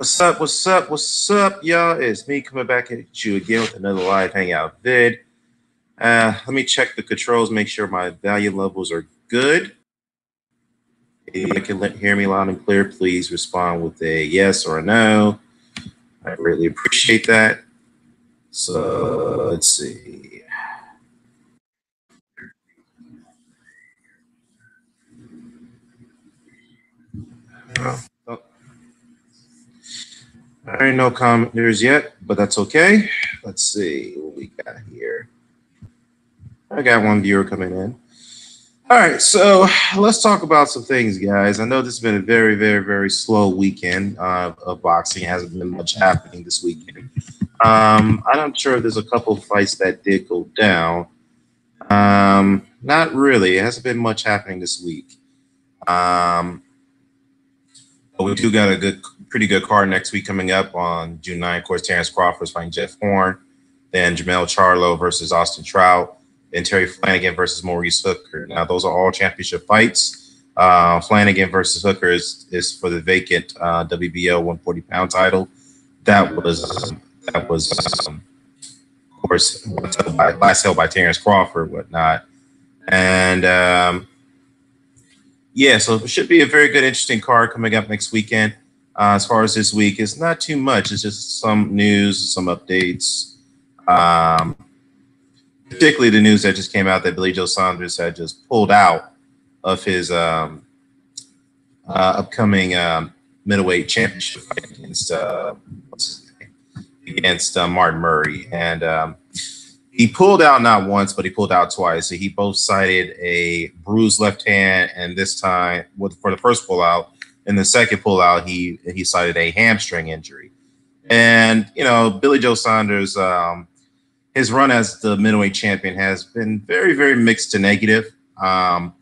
What's up? What's up? What's up, y'all? It's me coming back at you again with another live hangout vid. Let me check the controls, make sure my value levels are good. If you can hear me loud and clear, please respond with a yes or a no. I really appreciate that. So let's see. Oh, all right, no commenters yet, but that's okay. Let's see what we got here. I got one viewer coming in. All right, so let's talk about some things, guys. I know this has been a very, very, very slow weekend of boxing. It hasn't been much happening this weekend. I'm not sure if there's a couple of fights that did go down. Not really. It hasn't been much happening this week. But we do got a pretty good card next week coming up on June 9th. Of course, Terrence Crawford's fighting Jeff Horn. Then Jamel Charlo versus Austin Trout. Then Terry Flanagan versus Maurice Hooker. Now, those are all championship fights. Flanagan versus Hooker is for the vacant WBO 140-pound title. That was, of course, last held by Terrence Crawford, whatnot. And yeah, so it should be a very good, interesting card coming up next weekend. As far as this week, it's not too much. It's just some news, some updates. Particularly the news that just came out that Billy Joe Saunders had just pulled out of his upcoming middleweight championship fight against Martin Murray. And he pulled out not once, but he pulled out twice. So he both cited a bruised left hand, and this time, for the first pullout, and the second pullout, he cited a hamstring injury. And, you know, Billy Joe Saunders, his run as the middleweight champion has been very, very mixed to negative. The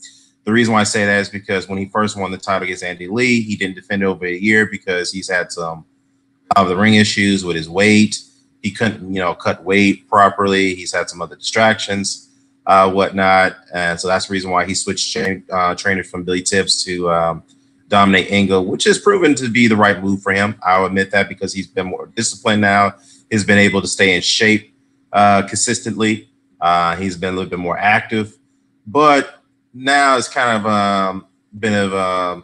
reason why I say that is because when he first won the title against Andy Lee, he didn't defend it over a year because he's had some of the ring issues with his weight. He couldn't, cut weight properly. He's had some other distractions, whatnot. And so that's the reason why he switched trainers from Billy Tibbs to Dominic Ingle, which has proven to be the right move for him. I'll admit that because he's been more disciplined now. He's been able to stay in shape consistently. He's been a little bit more active. But now it's kind of been kind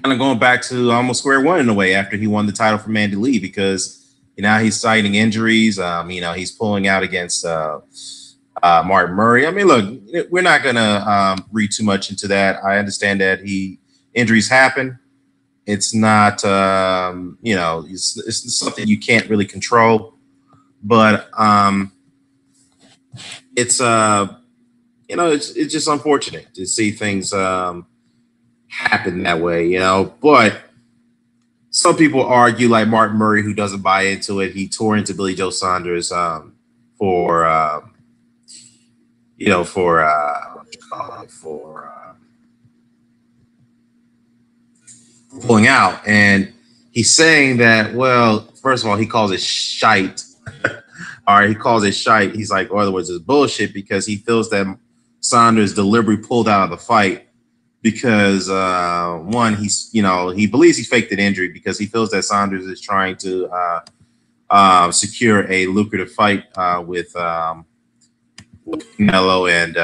of going back to almost square one in a way after he won the title from Andy Lee because now he's citing injuries. He's pulling out against Martin Murray. I mean, look, we're not going to read too much into that. I understand that injuries happen. It's not, it's something you can't really control. But it's it's just unfortunate to see things happen that way, But some people argue, like Martin Murray, who doesn't buy into it. He tore into Billy Joe Saunders for pulling out, and he's saying that. Well, first of all, he calls it shite. All right, he calls it shite. He's like, in other words, it's bullshit because he feels that Saunders deliberately pulled out of the fight because one, he believes he faked an injury because he feels that Saunders is trying to secure a lucrative fight with Canelo and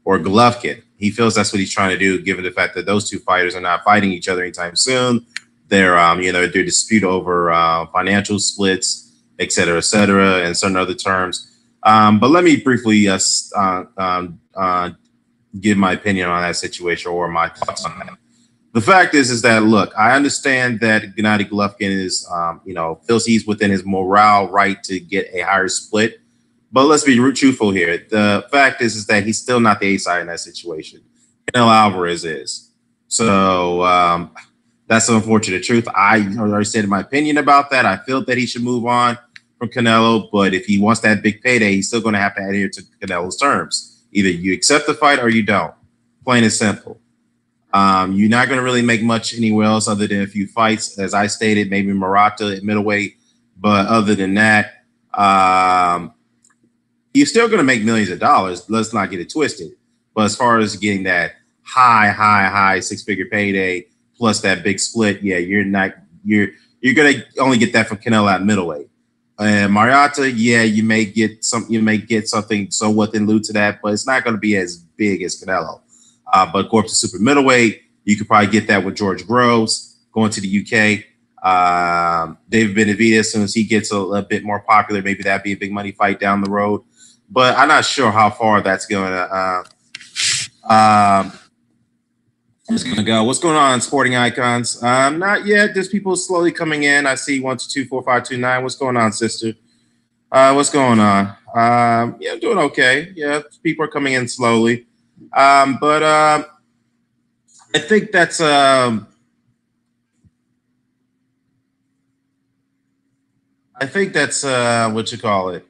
or Golovkin. He feels that's what he's trying to do, given the fact that those two fighters are not fighting each other anytime soon. They're dispute over financial splits, et cetera, and certain other terms. But let me briefly give my opinion on that situation or my thoughts on that. The fact is that, look, I understand that Gennady Golovkin is, feels he's within his morale right to get a higher split. But let's be truthful here. The fact is that he's still not the A side in that situation. Canelo Alvarez is. So that's the unfortunate truth. I already said my opinion about that. I feel that he should move on from Canelo, but if he wants that big payday, he's still going to have to adhere to Canelo's terms. Either you accept the fight or you don't. Plain and simple. You're not going to really make much anywhere else other than a few fights. As I stated, maybe Murata at middleweight. But other than that, you're still going to make millions of dollars. Let's not get it twisted. But as far as getting that high six-figure payday plus that big split, yeah, you're not you're gonna only get that from Canelo at middleweight. Mariota, yeah, you may get something somewhat in lieu to that, but it's not going to be as big as Canelo. But go up to super middleweight, you could probably get that with George Groves going to the UK. David Benavidez, as soon as he gets a bit more popular, maybe that'd be a big money fight down the road. But I'm not sure how far that's going to go. What's going on, Sporting Icons? Not yet. There's people slowly coming in. I see 1224529. What's going on, sister? What's going on? Yeah, I'm doing okay. Yeah, people are coming in slowly. But I think that's what you call it.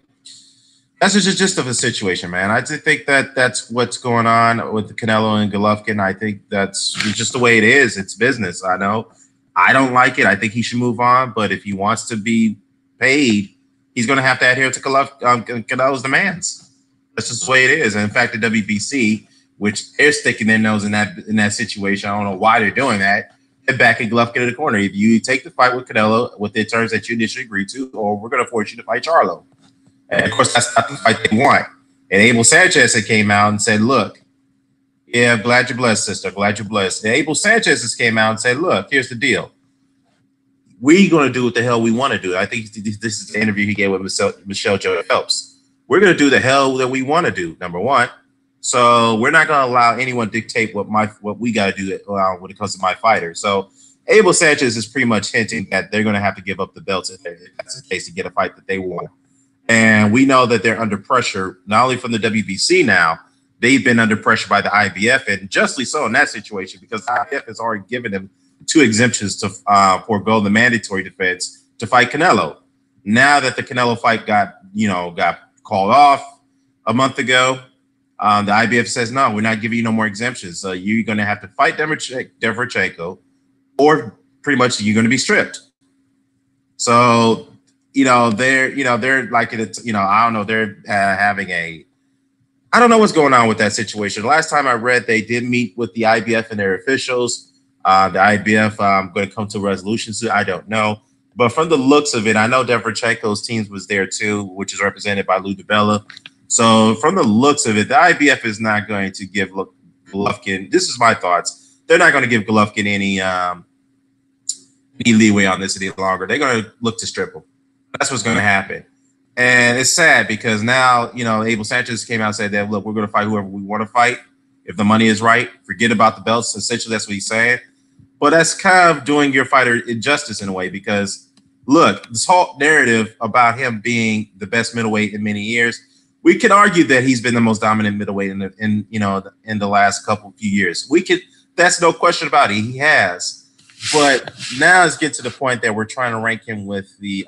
That's just a gist of a situation, man. I just think that's what's going on with Canelo and Golovkin. I think that's just the way it is. It's business. I know. I don't like it. I think he should move on. But if he wants to be paid, he's going to have to adhere to Canelo's demands. That's just the way it is. And in fact, the WBC, which they're sticking their nose in that situation, I don't know why they're doing that. They're backing Golovkin in the corner. If you take the fight with Canelo with the terms that you initially agreed to, or we're going to force you to fight Charlo. And of course, that's not the fight they want. And Abel Sanchez had came out and said, look, yeah, glad you're blessed, sister. Glad you're blessed. And Abel Sanchez has came out and said, look, here's the deal. We're going to do what the hell we want to do. I think this is the interview he gave with Michelle Joe Phelps. We're going to do the hell that we want to do, number one. So we're not going to allow anyone to dictate what we got to do when it comes to my fighter. So Abel Sanchez is pretty much hinting that they're going to have to give up the belts if that's the case to get a fight that they want. And we know that they're under pressure, not only from the WBC now, they've been under pressure by the IBF, and justly so in that situation, because the IBF has already given them 2 exemptions to forego the mandatory defense to fight Canelo. Now that the Canelo fight got called off a month ago, the IBF says, no, we're not giving you no more exemptions. So you're going to have to fight Derevchenko, or pretty much you're going to be stripped. So they're like it's I don't know, they're having I don't know what's going on with that situation. Last time I read, they did meet with the IBF and their officials. The IBF going to come to a resolution soon. I don't know, but from the looks of it, I know Derevchenko's teams was there too, which is represented by Lou DiBella. So from the looks of it, the IBF is not going to give Golovkin. This is my thoughts. They're not going to give Golovkin any leeway on this any longer. They're going to look to strip him. That's what's going to happen. And it's sad because now, Abel Sanchez came out and said that, look, we're going to fight whoever we want to fight. If the money is right, forget about the belts. Essentially, that's what he's saying. But that's kind of doing your fighter injustice in a way because, look, this whole narrative about him being the best middleweight in many years, we can argue that he's been the most dominant middleweight in the last few years. That's no question about it. He has. But now it's get to the point that we're trying to rank him with it's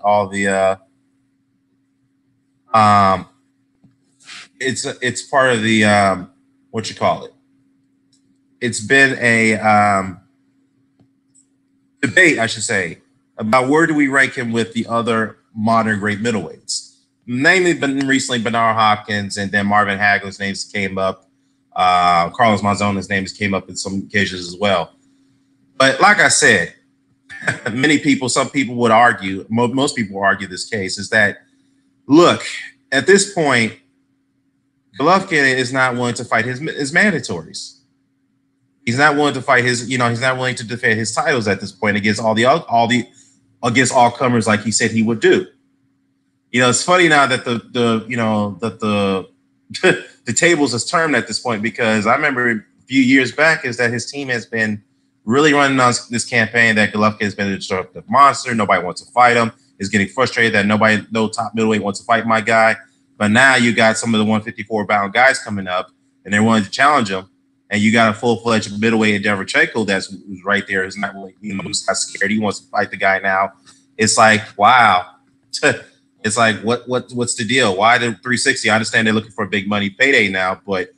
part of the what you call it. It's been a debate, I should say, about where do we rank him with the other modern great middleweights. Namely, recently Bernard Hopkins and then Marvin Hagler's names came up. Carlos Monzona's names came up in some occasions as well. But like I said, some people would argue, most people would argue this case is that, look, at this point, Golovkin is not willing to fight his mandatories. He's not willing to fight he's not willing to defend his titles at this point against against all comers like he said he would do. It's funny now that the tables has turned at this point because I remember a few years back is that his team has been really running on this campaign that Golovkin has been a destructive monster. Nobody wants to fight him. Is getting frustrated that no top middleweight wants to fight my guy. But now you got some of the 154-pound guys coming up, and they're willing to challenge him. And you got a full-fledged middleweight in Derevchenko who's right there. Is not really, who's not scared. He wants to fight the guy now. It's like, wow. It's like, what's the deal? Why the 360? I understand they're looking for a big money payday now, but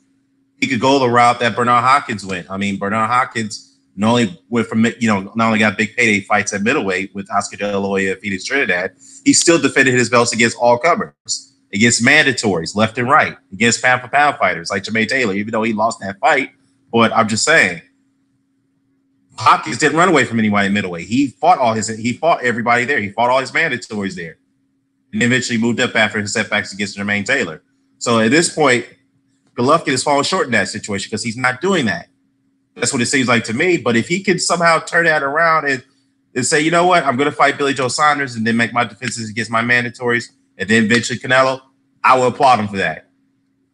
he could go the route that Bernard Hopkins went. I mean, Bernard Hopkins not only got big payday fights at middleweight with Oscar De La Hoya, Felix Trinidad, he still defended his belts against all comers, against mandatories left and right, against pound for pound fighters like Jermaine Taylor, even though he lost that fight. But I'm just saying, Hopkins didn't run away from anybody in middleweight. He fought everybody there. He fought all his mandatories there, and eventually moved up after his setbacks against Jermaine Taylor. So at this point, Golovkin is falling short in that situation because he's not doing that. That's what it seems like to me. But if he can somehow turn that around and say, you know what, I'm going to fight Billy Joe Saunders and then make my defenses against my mandatories, and then eventually Canelo, I will applaud him for that.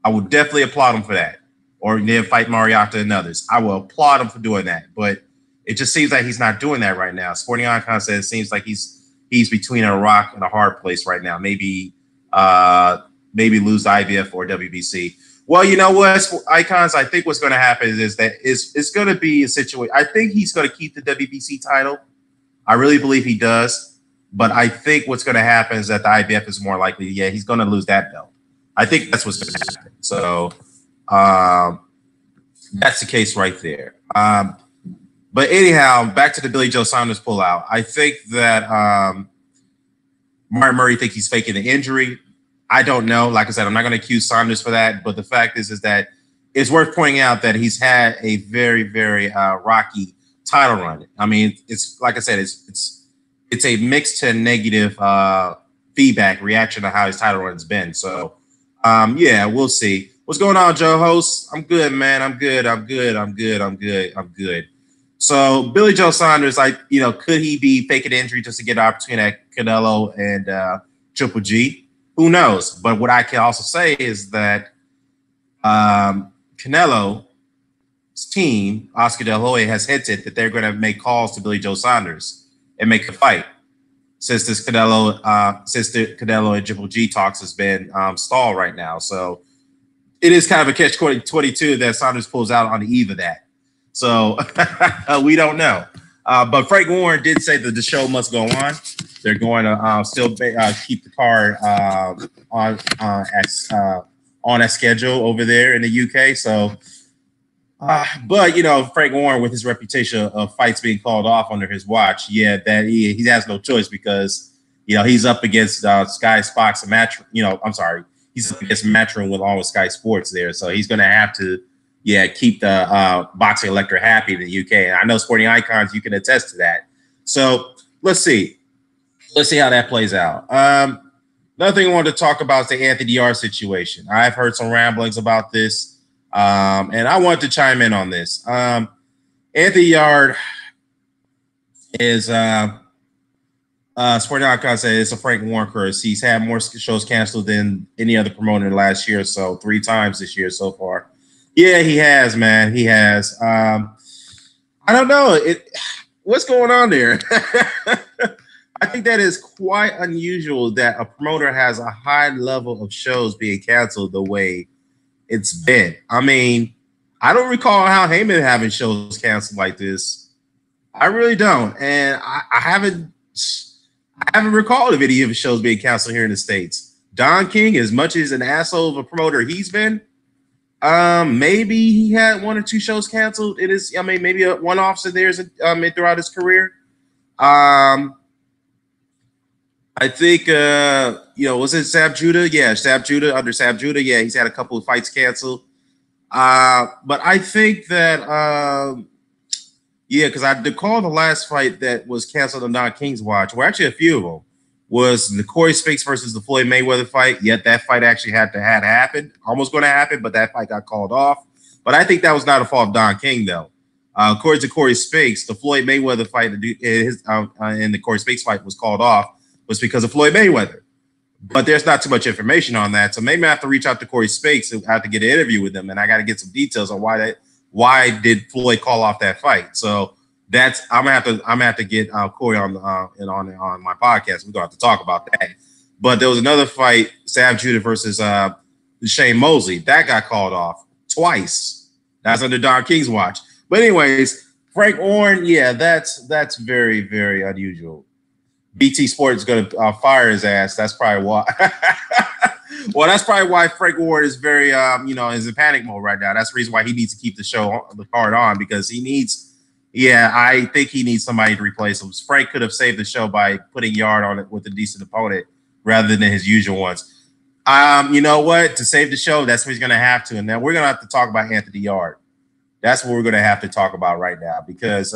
I will definitely applaud him for that. Or then fight Mariota and others. I will applaud him for doing that. But it just seems like he's not doing that right now. Sporting Icon says it seems like he's between a rock and a hard place right now. Maybe lose the IBF or WBC. Well, you know what, Icons, I think what's going to happen is that it's going to be a situation. I think he's going to keep the WBC title. I really believe he does. But I think what's going to happen is that the IBF is more likely, he's going to lose that belt. I think that's what's going to happen. So that's the case right there. But anyhow, back to the Billy Joe Saunders pullout. I think that Martin Murray thinks he's faking the injury. I don't know. Like I said, I'm not going to accuse Saunders for that. But the fact is that it's worth pointing out that he's had a very, very rocky title run. I mean, it's like I said, it's a mixed to negative feedback reaction to how his title run's been. So, we'll see. What's going on, Joe Host? I'm good, man. I'm good. So Billy Joe Saunders, could he be faking injury just to get an opportunity at Canelo and Triple G? Who knows? But what I can also say is that Canelo's team, Oscar De La Hoya, has hinted that they're going to make calls to Billy Joe Saunders and make the fight. Since the Canelo and Triple G talks has been stalled right now. So it is kind of a catch-22 that Saunders pulls out on the eve of that. So we don't know. But Frank Warren did say that the show must go on. They're going to still keep the card on a schedule over there in the UK. So, but Frank Warren, with his reputation of fights being called off under his watch, that he has no choice because he's up against Sky Sports and he's up against Matchroom with all with Sky Sports there. So he's going to have to keep the boxing electorate happy in the UK. And I know Sporting Icons, you can attest to that. So let's see. Let's see how that plays out. Another thing I wanted to talk about is the Anthony Yarde situation. I've heard some ramblings about this, and I wanted to chime in on this. Anthony Yarde is Sporting Icon said it's a Frank Warren curse. He's had more shows canceled than any other promoter last year, so 3 times this year so far. Yeah, he has, man. He has. I don't know. What's going on there? I think that is quite unusual that a promoter has a high level of shows being canceled the way it's been. I mean, I don't recall how Heyman having shows canceled like this. I really don't. And I haven't recalled of any of his shows being canceled here in the States. Don King, as much as an asshole of a promoter he's been, maybe he had 1 or 2 shows canceled. Maybe a one-offs in theirs throughout his career. I think, was it Sab Judah? Yeah, Sab Judah, under Sab Judah. Yeah, he's had a couple of fights canceled. But I think that, because I recall the last fight that was canceled on Don King's watch, well, actually a few of them, was the Corey Spinks versus the Floyd Mayweather fight. Yet that fight actually had to happen, almost going to happen, but that fight got called off. But I think that was not a fault of Don King, though. According to Corey Spinks, the Floyd Mayweather fight and the Corey Spinks fight was called off was because of Floyd Mayweather. But there's not too much information on that. So maybe I have to reach out to Corey Spinks and have to get an interview with him. And I got to get some details on why did Floyd call off that fight. So I'm gonna have to get Corey on my podcast. We're gonna have to talk about that. But there was another fight, Sam Judah versus Shane Mosley, that got called off twice. That's under Don King's watch. But anyways, Frank Warren, that's very, very unusual. BT Sports is going to fire his ass. That's probably why. Well, that's probably why Frank Warren is very, is in panic mode right now. That's the reason why he needs to keep the card on, because he needs, I think he needs somebody to replace him. Frank could have saved the show by putting Yarde on it with a decent opponent rather than his usual ones. You know what? To save the show, that's what he's going to have to. And then we're going to have to talk about Anthony Yarde. That's what we're going to have to talk about right now, because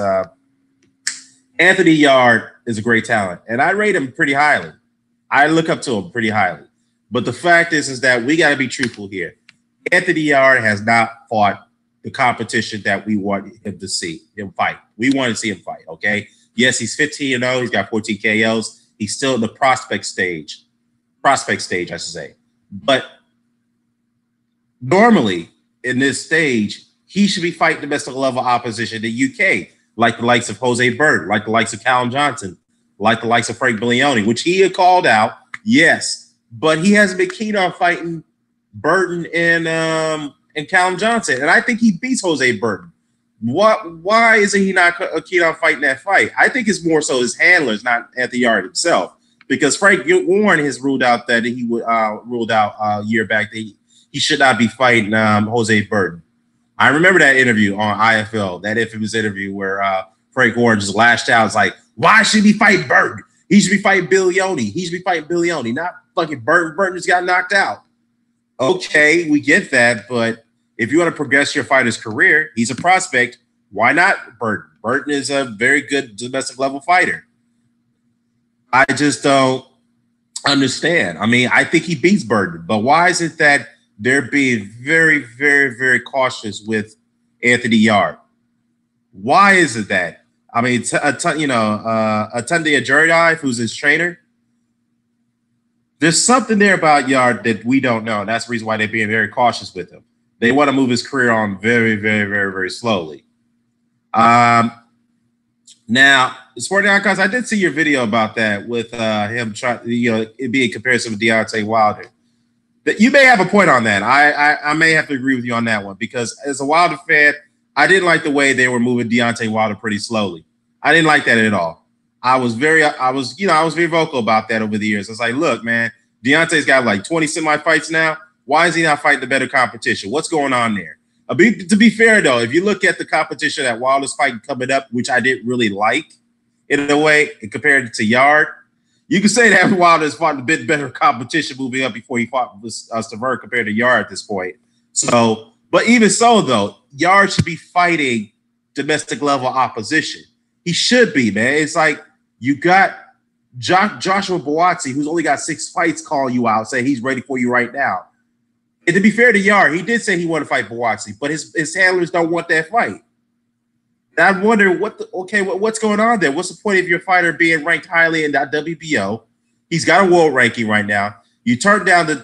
Anthony Yarde is a great talent, and I rate him pretty highly. I look up to him pretty highly. But the fact is that we got to be truthful here. Anthony Yarde has not fought the competition that we want him to see him fight. We want to see him fight, okay? Yes, he's 15-0. He's got 14 KOs. He's still in the prospect stage. Prospect stage, I should say. But normally, in this stage, he should be fighting domestic level opposition in the UK, like the likes of Jose Bird, like the likes of Callum Johnson, like the likes of Frank Bilioni, which he had called out, yes, but he hasn't been keen on fighting Burton and Callum Johnson, and I think he beats Jose Burton. Why isn't he not keen on fighting that fight? I think it's more so his handlers, not Anthony Yarde himself, because Frank Warren has ruled out that he would ruled out a year back that he should not be fighting Jose Burton. I remember that interview on IFL, that infamous interview where Frank Warren just lashed out. It's like, why should he fight Burton? He should be fighting Bilioni. He should be fighting Bilioni, not fucking Burton. Burton just got knocked out. Okay, we get that, but if you want to progress your fighter's career, he's a prospect. Why not Burton? Burton is a very good domestic level fighter. I just don't understand. I mean, I think he beats Burton, but why is it that they're being very, very, very cautious with Anthony Yarde? Why is it that? I mean, Tunde Ajayi, who's his trainer, there's something there about Yarde that we don't know. And that's the reason why they're being very cautious with him. They want to move his career on very, very, very, very slowly. Now, Sporting Icons, I did see your video about that with him trying, it being comparison with Deontay Wilder. That you may have a point on that. I may have to agree with you on that one, because as a Wilder fan, I didn't like the way they were moving Deontay Wilder pretty slowly. I didn't like that at all. I was very vocal about that over the years. I was like, look, man, Deontay's got like 20 semi-fights now. Why is he not fighting the better competition? What's going on there? To be fair, though, if you look at the competition that Wilder's fighting coming up, which I didn't really like in a way, compared to Yarde, you can say that Wilder's fought a bit better competition moving up before he fought with Stavert compared to Yarde at this point. So, but even so, though, Yarde should be fighting domestic level opposition. He should be, man. It's like you got Joshua Buatsi, who's only got 6 fights, calling you out, saying he's ready for you right now. And to be fair to Yarde, he did say he wanted to fight Buatsi, but his handlers don't want that fight. And I wonder what's going on there? What's the point of your fighter being ranked highly in that WBO? He's got a world ranking right now. You turned down the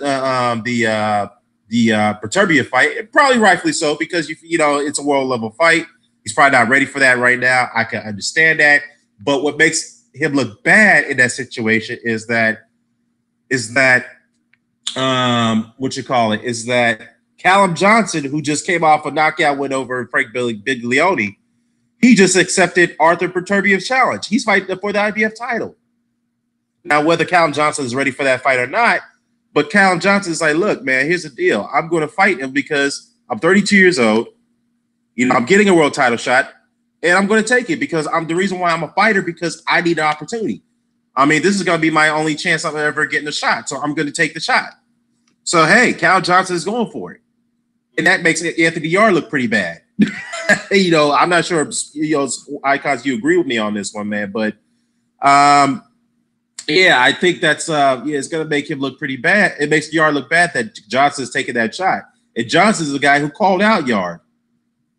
Proterbia fight, probably rightfully so, because it's a world level fight. He's probably not ready for that right now. I can understand that. But what makes him look bad in that situation is that Callum Johnson, who just came off a knockout win over Frank Bilioni, he just accepted Arthur Proterbiev's challenge. He's fighting for the IBF title. Now, whether Callum Johnson is ready for that fight or not, but Callum Johnson is like, look, man, here's the deal. I'm going to fight him because I'm 32 years old. I'm getting a world title shot, and I'm going to take it because I'm the reason why I'm a fighter, because I need an opportunity. I mean, this is going to be my only chance I'm ever getting a shot, so I'm going to take the shot. So, hey, Cal Johnson is going for it. And that makes Anthony Yarde look pretty bad. I'm not sure if, Icons, you agree with me on this one, man. But, I think that's, it's going to make him look pretty bad. It makes Yarde look bad that Johnson's taking that shot. And Johnson's the guy who called out Yarde.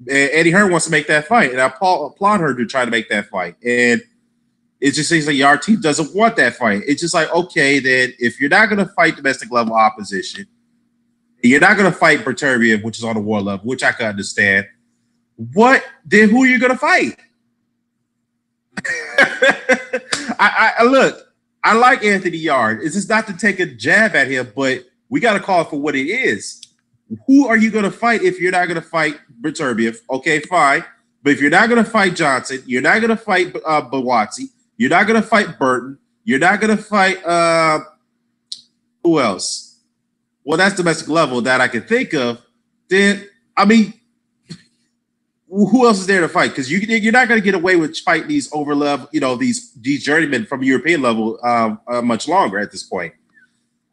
And Eddie Hearn wants to make that fight. And I applaud her to try to make that fight. And it just seems like Yarde team doesn't want that fight. It's just like, okay, then if you're not going to fight domestic level opposition, you're not going to fight Proterbiev, which is on the war level, which I can understand. Then who are you going to fight? I like Anthony Yarde. It's just not to take a jab at him, but we got to call it for what it is. Who are you going to fight if you're not going to fight Proterbiev? Okay, fine. But if you're not going to fight Johnson, you're not going to fight Buatsi, you're not going to fight Burton, you're not going to fight who else? Well, that's domestic level that I can think of. Then, I mean, who else is there to fight? Because you're not going to get away with fighting these over level, these journeymen from European level much longer at this point.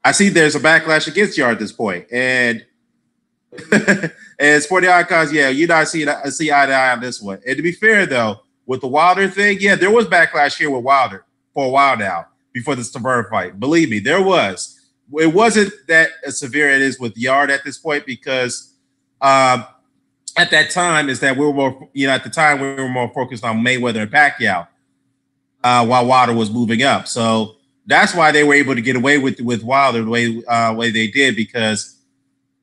I see there's a backlash against Yarde at this point, and and Sporting Icons, you're not see eye to eye on this one. And to be fair, though, with the Wilder thing, yeah, there was backlash here with Wilder for a while now before the Tavern fight. Believe me, there was. It wasn't that as severe as it is with Yarde at this point because at that time is that we were more, at the time we were more focused on Mayweather and Pacquiao while Wilder was moving up. So that's why they were able to get away with Wilder the way they did, because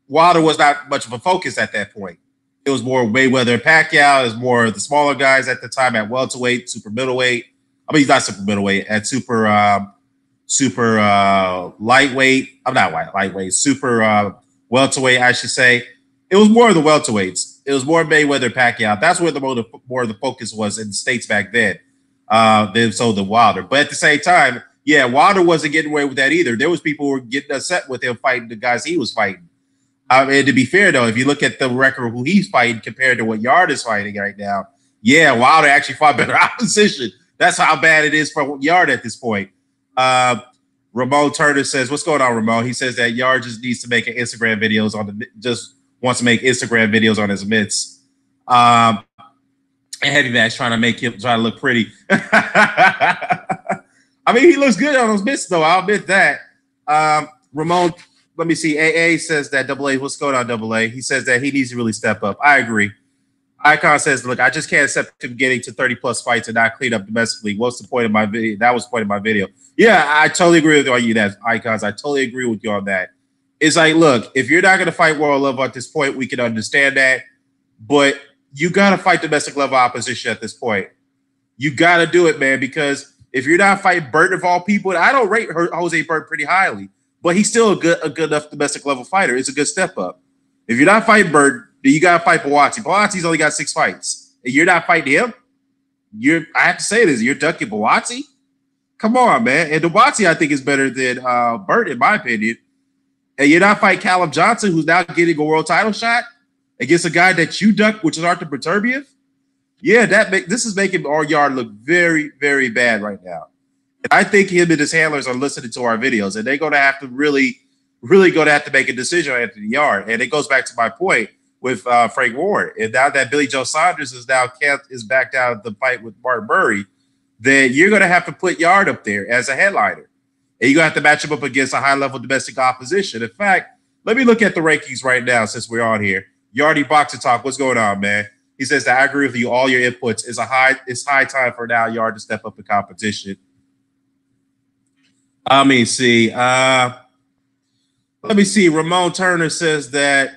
Wilder was not much of a focus at that point. It was more Mayweather and Pacquiao. It was more the smaller guys at the time at welterweight, super middleweight. I mean, he's not super middleweight, at super lightweight. I'm not lightweight, super welterweight, I should say. It was more of the welterweights. It was more Mayweather and Pacquiao. That's where more of the focus was in the States back then. Than so the Wilder. But at the same time, yeah, Wilder wasn't getting away with that either. There was people who were getting upset with him fighting the guys he was fighting. And to be fair, though, if you look at the record of who he's fighting compared to what Yarde is fighting right now, yeah, Wilder actually fought better opposition. That's how bad it is for Yarde at this point. Ramon Turner says, "What's going on, Ramon?" He says that Yarde just needs to make an Instagram videos wants to make Instagram videos on his mitts. And Heavy Max trying to look pretty. I mean, he looks good on those mitts, though. I'll admit that. Ramon. Let me see. AA says that AA, what's going on, AA? He says that he needs to really step up. I agree. Icon says, look, I just can't accept him getting to 30-plus fights and not clean up domestically. What's the point of my video? That was the point of my video. Yeah, I totally agree with you, that Icons. I totally agree with you on that. It's like, look, if you're not going to fight world level at this point, we can understand that. But you got to fight domestic level opposition at this point. You got to do it, man, because if you're not fighting Burt of all people, I don't rate Jose Burt pretty highly. But he's still a good enough domestic level fighter. It's a good step up. If you're not fighting Bird, then you gotta fight Buatsi. Buatsi's only got 6 fights. And you're not fighting him. I have to say this. You're ducking Buatsi. Come on, man. And Buatsi, I think, is better than Bird, in my opinion. And you're not fighting Callum Johnson, who's now getting a world title shot against a guy that you ducked, which is Artur Beterbiev. Yeah, this is making our Yarde look very, very bad right now. I think him and his handlers are listening to our videos, and they're going to have to really going to have to make a decision on Anthony Yarde. And it goes back to my point with Frank Ward. And now that Billy Joe Saunders is backed out of the fight with Martin Murray, then you're going to have to put Yarde up there as a headliner. And you're going to have to match him up against a high-level domestic opposition. In fact, let me look at the rankings right now since we're on here. Yarde Boxing Talk, what's going on, man? He says that I agree with you. All your inputs. It's high time for now Yarde to step up in competition. Let me see. Let me see. Ramon Turner says that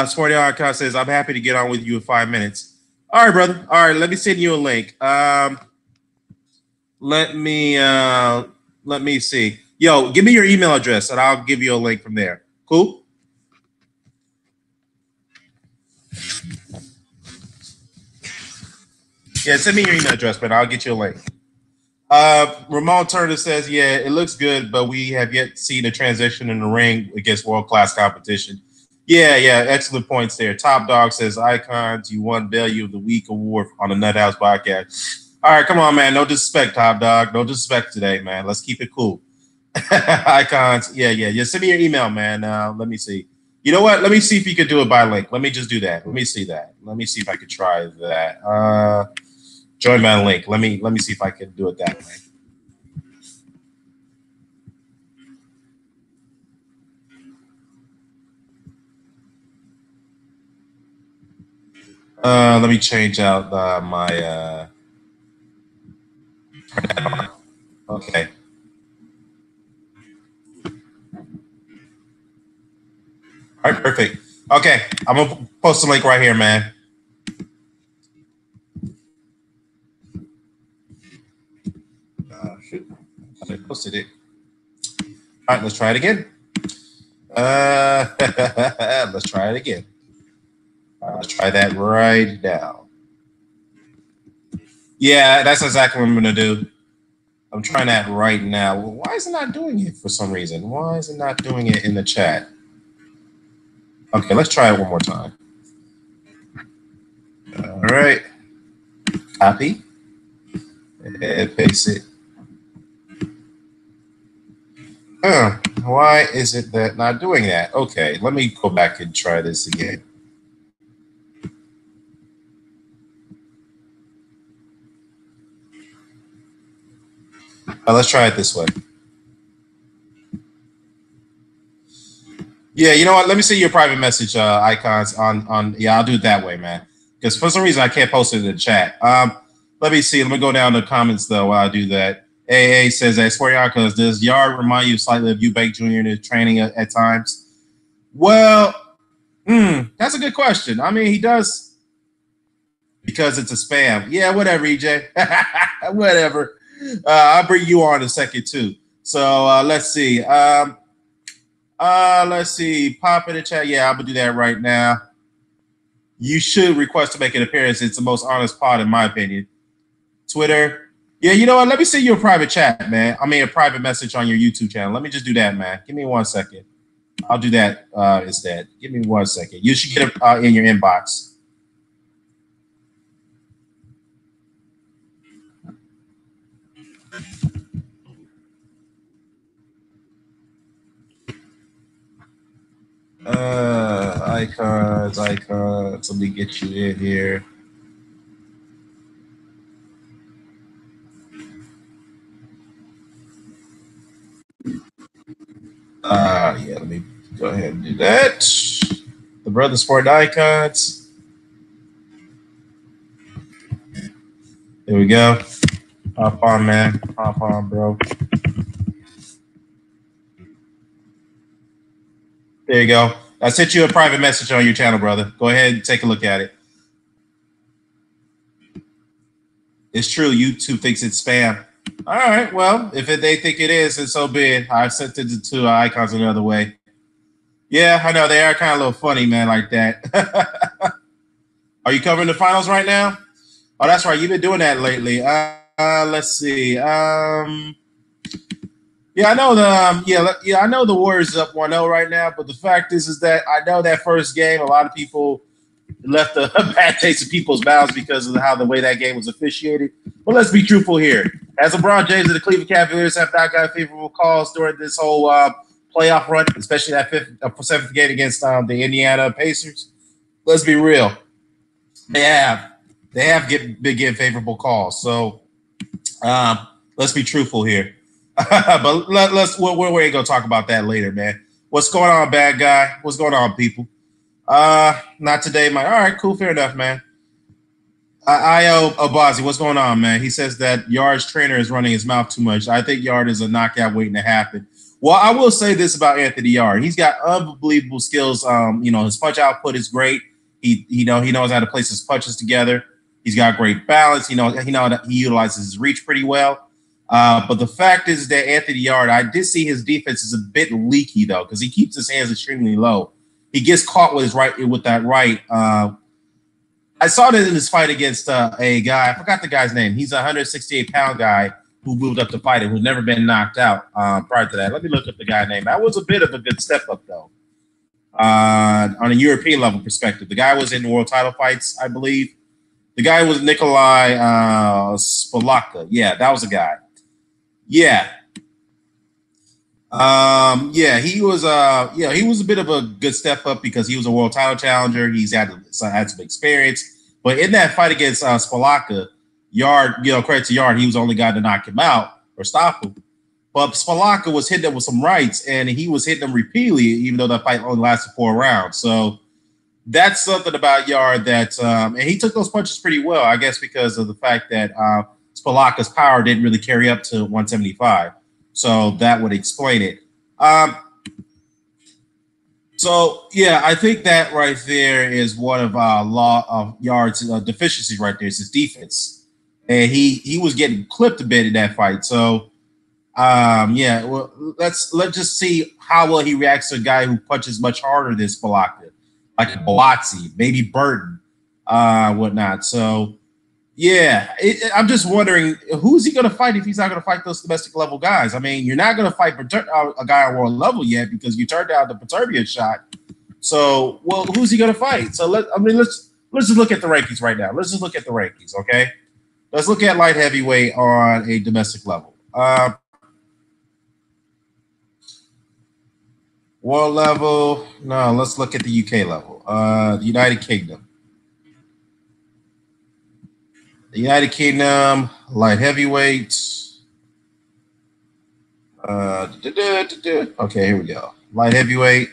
Sporty Icon says, I'm happy to get on with you in 5 minutes. All right, brother. All right, let me send you a link. Let me see. Yo, give me your email address and I'll give you a link from there. Cool? Yeah, send me your email address, man. I'll get you a link. Ramon Turner says, yeah, it looks good, but we have yet seen a transition in the ring against world-class competition. Yeah, excellent points there. Top Dog says, Icons, you won Value of the Week award on the Nut House podcast. All right, come on, man. No disrespect, Top Dog. No disrespect today, man. Let's keep it cool. Icons, yeah. Send me your email, man. Let me see. You know what? Let me see if you could do it by link. Let me just do that. Let me see that. Let me see if I could try that. Join my link. Let me see if I can do it that way. Let me change out my. Okay. All right, perfect. Okay, I'm gonna post the link right here, man. Shoot, I posted it. All right, let's try it again. Let's try it again. Let's try that right now. Yeah, that's exactly what I'm gonna do. I'm trying that right now. Well, why is it not doing it for some reason? Why is it not doing it in the chat? Okay, let's try it one more time. All right. Copy. And paste it. Why is it that not doing that? Okay, let me go back and try this again. Let's try it this way. Yeah, you know what? Let me see your private message icons on. Yeah, I'll do it that way, man. Because for some reason I can't post it in the chat. Let me see. Let me go down to the comments though while I do that. AA says, "I swear, Icons, does Yarde remind you slightly of Eubank Jr. in his training at times?" Well, that's a good question. I mean, he does because it's a spam. Yeah, whatever, EJ. Whatever. I'll bring you on in a second too. So let's see. Let's see. Pop in the chat. Yeah, I'm gonna do that right now. You should request to make an appearance. It's the most honest pod, in my opinion. Twitter. Yeah, you know what? Let me send you a private chat, man. I mean, a private message on your YouTube channel. Let me just do that, man. Give me 1 second. I'll do that instead. Give me 1 second. You should get it in your inbox. Icons. Let me get you in here. Yeah, let me go ahead and do that. The Brother Sport Icons. There we go. Hop on, man. Hop on, bro. There you go. I sent you a private message on your channel, brother. Go ahead and take a look at it. It's true. YouTube thinks it's spam. All right. Well, if they think it is, then so be it. I sent it to icons another way. Yeah, I know. They are kind of a little funny, man, like that. Are you covering the finals right now? Oh, that's right. You've been doing that lately. Let's see. Yeah, I know the I know the Warriors is up 1-0 right now, but the fact is that I know that first game, a lot of people left a bad taste in people's mouths because of the way that game was officiated. But let's be truthful here. As LeBron James and the Cleveland Cavaliers have not got favorable calls during this whole playoff run, especially that seventh game against the Indiana Pacers. Let's be real. They have been getting favorable calls. So let's be truthful here. But we're going to talk about that later, man. What's going on, bad guy? What's going on, people? Not today, Mike. All right, cool, fair enough, man. Io Abazi, what's going on, man? He says that Yarde's trainer is running his mouth too much. I think Yarde is a knockout waiting to happen. Well, I will say this about Anthony Yarde. He's got unbelievable skills. His punch output is great. He knows how to place his punches together. He's got great balance. He utilizes his reach pretty well. But the fact is that Anthony Yarde, I did see his defense is a bit leaky though, because he keeps his hands extremely low. He gets caught with that right. I saw that in his fight against a guy. I forgot the guy's name. He's a 168-pound guy who moved up to fight him, who's never been knocked out prior to that. Let me look up the guy's name. That was a bit of a good step up though. On a European level perspective, the guy was in world title fights, I believe. The guy was Nikolai Spolaka. Yeah, that was the guy. Yeah. He was a bit of a good step up because he was a world title challenger. He's had some experience. But in that fight against Spolaka, Yarde, credit to Yarde, he was the only guy to knock him out or stop him. But Spolaka was hitting him with some rights, and he was hitting him repeatedly, even though that fight only lasted 4 rounds. So that's something about Yarde that, and he took those punches pretty well, I guess, because of the fact that Spolaka's power didn't really carry up to 175. So that would explain it. I think that right there is one of Yarde's deficiencies right there is his defense. And he was getting clipped a bit in that fight. So, let's just see how well he reacts to a guy who punches much harder than Spolaka, like Boazzi, maybe Burton, whatnot. So, yeah, I'm just wondering, who's he going to fight if he's not going to fight those domestic level guys? I mean, you're not going to fight a guy on world level yet because you turned down the Peterbian shot. So, well, who's he going to fight? So let's just look at the rankings right now. Let's just look at the rankings, okay? Let's look at light heavyweight on a domestic level. World level, no, let's look at the UK level. The United Kingdom. The United Kingdom, light heavyweight. Okay, here we go. Light heavyweight.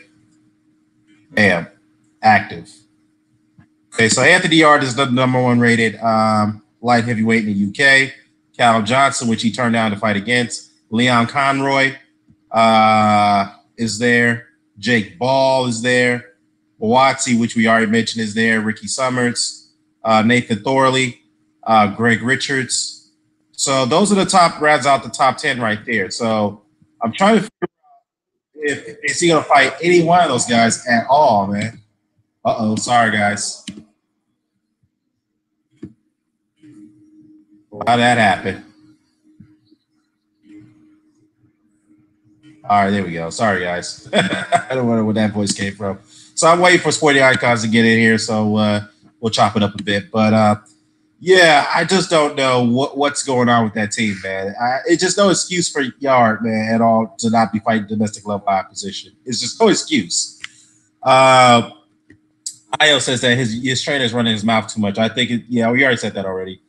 Bam. Active. Okay, so Anthony Yarde is the number one rated light heavyweight in the UK. Callum Johnson, which he turned down to fight against. Leon Conroy is there. Jake Ball is there. Boatsi, which we already mentioned, is there. Ricky Summers, Nathan Thorley, Greg Richards. So those are the top rounds out the top 10 right there. So I'm trying to figure out if is he going to fight any one of those guys at all, man. Uh-oh, sorry, guys. How that happened? All right, there we go. Sorry, guys. I don't know where that voice came from. So I'm waiting for Sporty Icons to get in here, so we'll chop it up a bit. But yeah, I just don't know what's going on with that team, man. It's just no excuse for Yarde, man, at all to not be fighting domestic level opposition. It's just no excuse. Io says that his trainer's running his mouth too much. I think, yeah, we already said that already.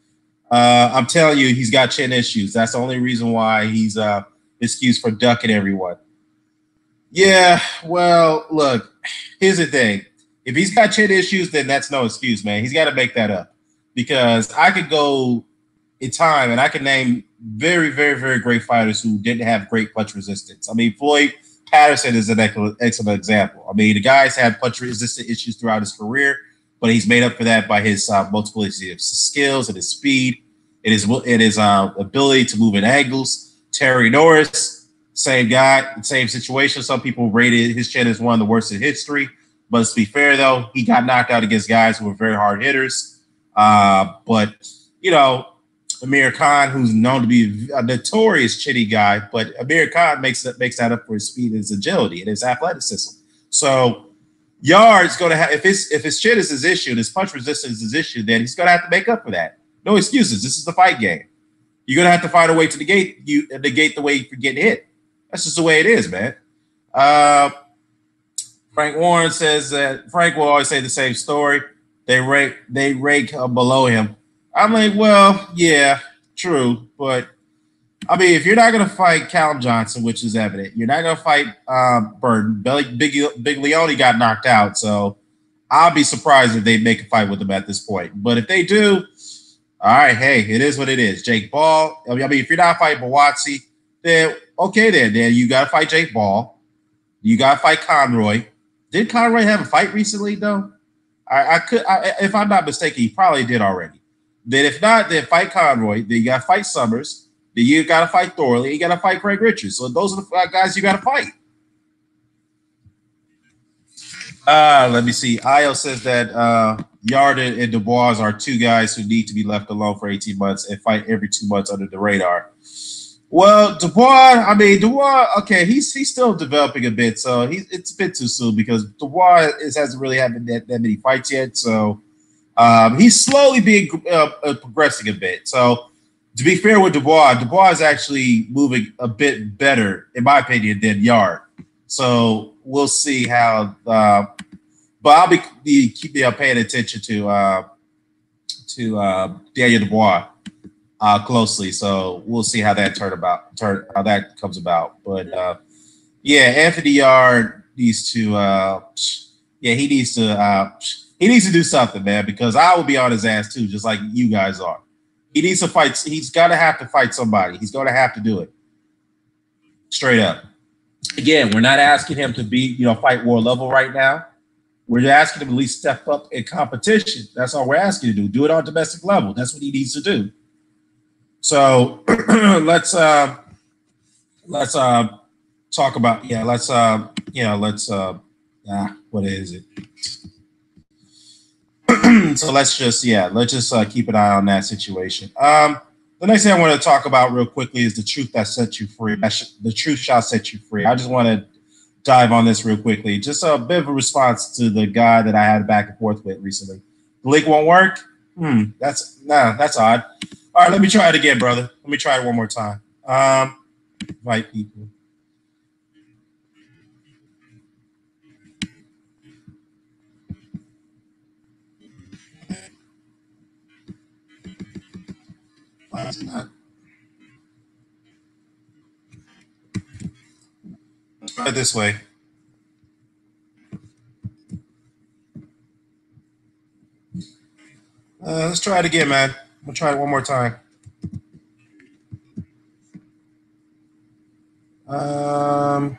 I'm telling you, he's got chin issues. That's the only reason why he's excused for ducking everyone. Yeah, well, look, here's the thing. If he's got chin issues, then that's no excuse, man. He's got to make that up. Because I could go in time and I can name very, very, very great fighters who didn't have great punch resistance. I mean, Floyd Patterson is an excellent example. I mean, the guy's had punch resistant issues throughout his career, but he's made up for that by his multiplicity of skills and his speed and his ability to move in angles. Terry Norris, same guy, same situation. Some people rated his chin as one of the worst in history. But to be fair, though, he got knocked out against guys who were very hard hitters. But, you know, Amir Khan, who's known to be a notorious chinny guy, but Amir Khan makes that up for his speed and his agility and his athleticism. So Yarde's going to have, if his chin is his issue and his punch resistance is his issue, then he's going to have to make up for that. No excuses. This is the fight game. You're going to have to find a way to negate the way you're getting hit. That's just the way it is, man. Frank Warren says that Frank will always say the same story. They rank below him. I'm like, well, yeah, true, but I mean, if you're not going to fight Callum Johnson, which is evident, you're not going to fight Burton. Big Leone got knocked out, so I'll be surprised if they make a fight with him at this point. But if they do, all right, hey, it is what it is. Jake Ball. I mean, if you're not fighting Boatsi, then okay, then you got to fight Jake Ball. You got to fight Conroy. Did Conroy have a fight recently though? If I'm not mistaken, he probably did already. Then if not, then fight Conroy. Then you got to fight Summers. Then you got to fight Thorley. You got to fight Craig Richards. So those are the guys you got to fight. Let me see. Io says that Yarde and Dubois are two guys who need to be left alone for 18 months and fight every 2 months under the radar. Well, Dubois, okay, he's still developing a bit, so it's a bit too soon because Dubois hasn't really had that many fights yet. So he's slowly being progressing a bit. So to be fair with Dubois is actually moving a bit better, in my opinion, than Yarde. So we'll see how. But I'll be paying attention to Daniel Dubois closely. So we'll see how that how that comes about. But yeah, Anthony Yarde needs to. He needs to do something, man, because I will be on his ass too, just like you guys are. He needs to fight. He's got to have to fight somebody. He's going to have to do it. Straight up. Again, we're not asking him to be, fight war level right now. We're asking him to at least step up in competition. That's all we're asking him to do. Do it on domestic level. That's what he needs to do. So let's talk about what is it? So let's just keep an eye on that situation. The next thing I want to talk about real quickly is the truth that sets you free. The truth shall set you free. I just want to dive on this real quickly. Just a bit of a response to the guy that I had back and forth with recently. The link won't work? That's odd. All right, let me try it again, brother. Let me try it one more time. Invite people. Why is it not? try it this way. Let's try it again, man. We'll try it one more time. All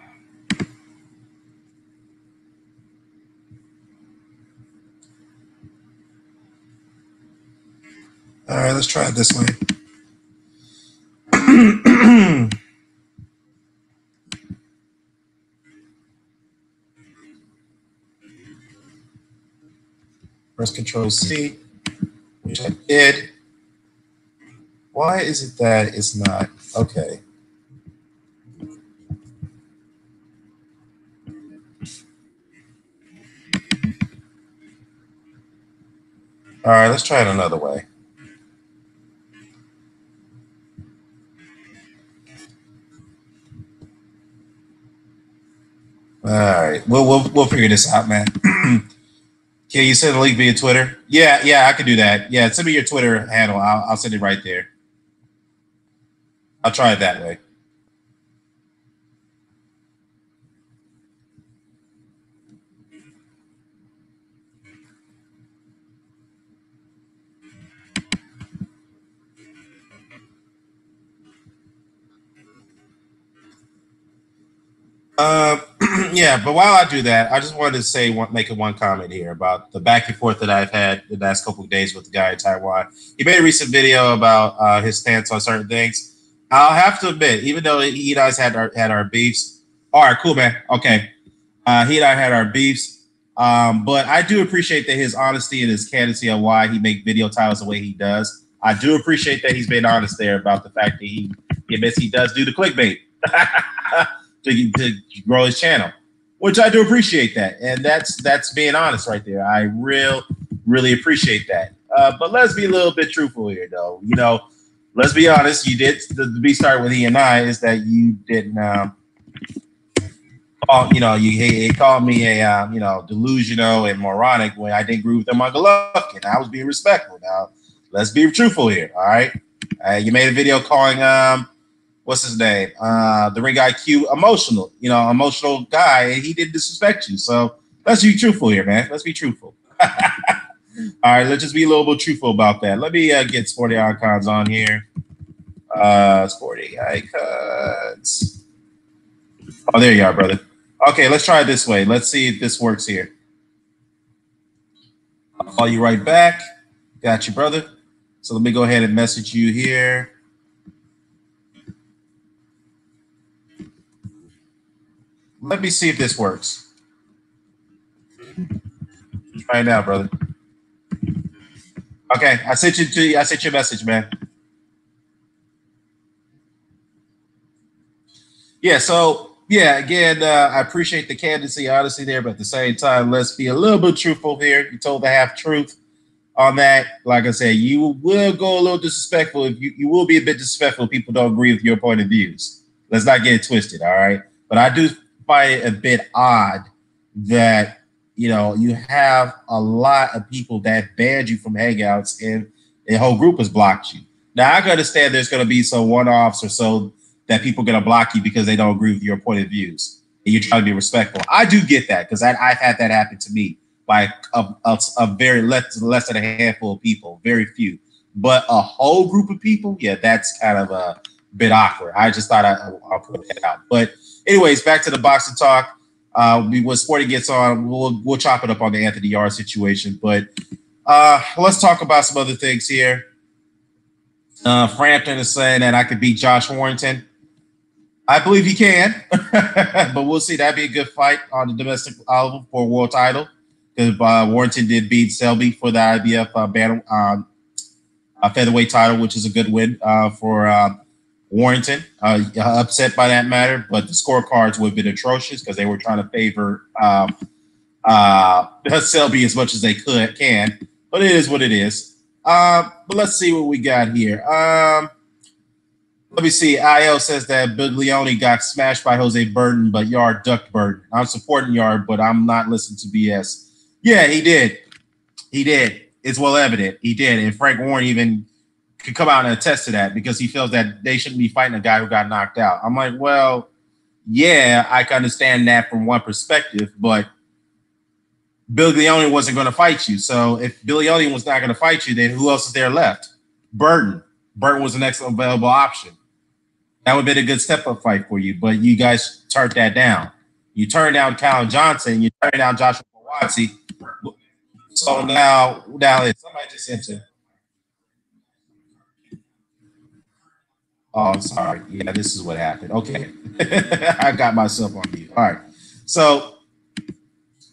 right, let's try it this way. Press Control C, which I did. Why is it that it's not? Okay. All right, let's try it another way. All right, we'll figure this out, man. Can you send a link via Twitter? Yeah, I can do that. Yeah, send me your Twitter handle. I'll send it right there. I'll try it that way. Yeah, but while I do that, I just wanted to say, make one comment here about the back and forth that I've had the last couple of days with the guy in Taiwan. He made a recent video about his stance on certain things. I'll have to admit, even though he and I had our beefs. All right, cool, man. Okay, he and I had our beefs, but I do appreciate that his honesty and his candidacy on why he make video titles the way he does. I do appreciate that he's been honest there about the fact that he admits he does do the clickbait. to grow his channel, which I do appreciate that, and that's being honest right there. I really appreciate that. But let's be a little bit truthful here, though. You know, let's be honest. You did the B start with he and I is that you didn't. He called me a delusional and moronic when I didn't agree with him on Golovkin. I was being respectful. Now let's be truthful here. All right, you made a video calling what's his name? The ring IQ emotional guy, and he didn't disrespect you. So let's be truthful here, man. Let's be truthful. All right, let's just be a little bit truthful about that. Let me get Sporty Icons on here. Sporty Icons. Oh, there you are, brother. Okay, let's try it this way. Let's see if this works here. I'll call you right back. Got you, brother. So let me go ahead and message you here. Let me see if this works. Try it now, brother. Okay, I sent you a message, man. Yeah, so yeah, again, I appreciate the candidacy, honestly, there, but at the same time, let's be a little bit truthful here. You told the half truth on that. Like I said, you will go a little disrespectful if you will be a bit disrespectful if people don't agree with your point of views. Let's not get it twisted, all right? But I do find it a bit odd that you have a lot of people that banned you from Hangouts and the whole group has blocked you. Now I can understand there's going to be some one-offs or so that people are going to block you because they don't agree with your point of views and you're trying to be respectful. I do get that because I've had that happen to me by a very less than a handful of people, very few. But a whole group of people, yeah, that's kind of a bit awkward. I just thought I'll put that out. But anyways, back to the boxing talk. When Sporty gets on, we'll chop it up on the Anthony Yarde situation. But let's talk about some other things here. Frampton is saying that I could beat Josh Warrington. I believe he can, but we'll see. That'd be a good fight on the domestic level for a world title because Warrington did beat Selby for the IBF featherweight title, which is a good win for Warrington. Upset by that matter, but the scorecards would have been atrocious because they were trying to favor Selby as much as they can. But it is what it is. But let's see what we got here. Let me see. IL says that Buglioni got smashed by Jose Burton, but Yarde ducked Burton. I'm supporting Yarde, but I'm not listening to BS. Yeah, he did. He did. It's well evident. He did. And Frank Warren even could come out and attest to that because he feels that they shouldn't be fighting a guy who got knocked out. I'm like, well, yeah, I can understand that from one perspective, but Billy Leone wasn't going to fight you. So if Billy Leone was not going to fight you, then who else is there left? Burton. Burton was the next available option. That would have been a good step-up fight for you, but you guys turned that down. You turned down Callum Johnson. You turned down Joshua Kawatsi. So now somebody just entered. Oh, I'm sorry. Yeah, this is what happened. Okay. I got myself on mute. All right. So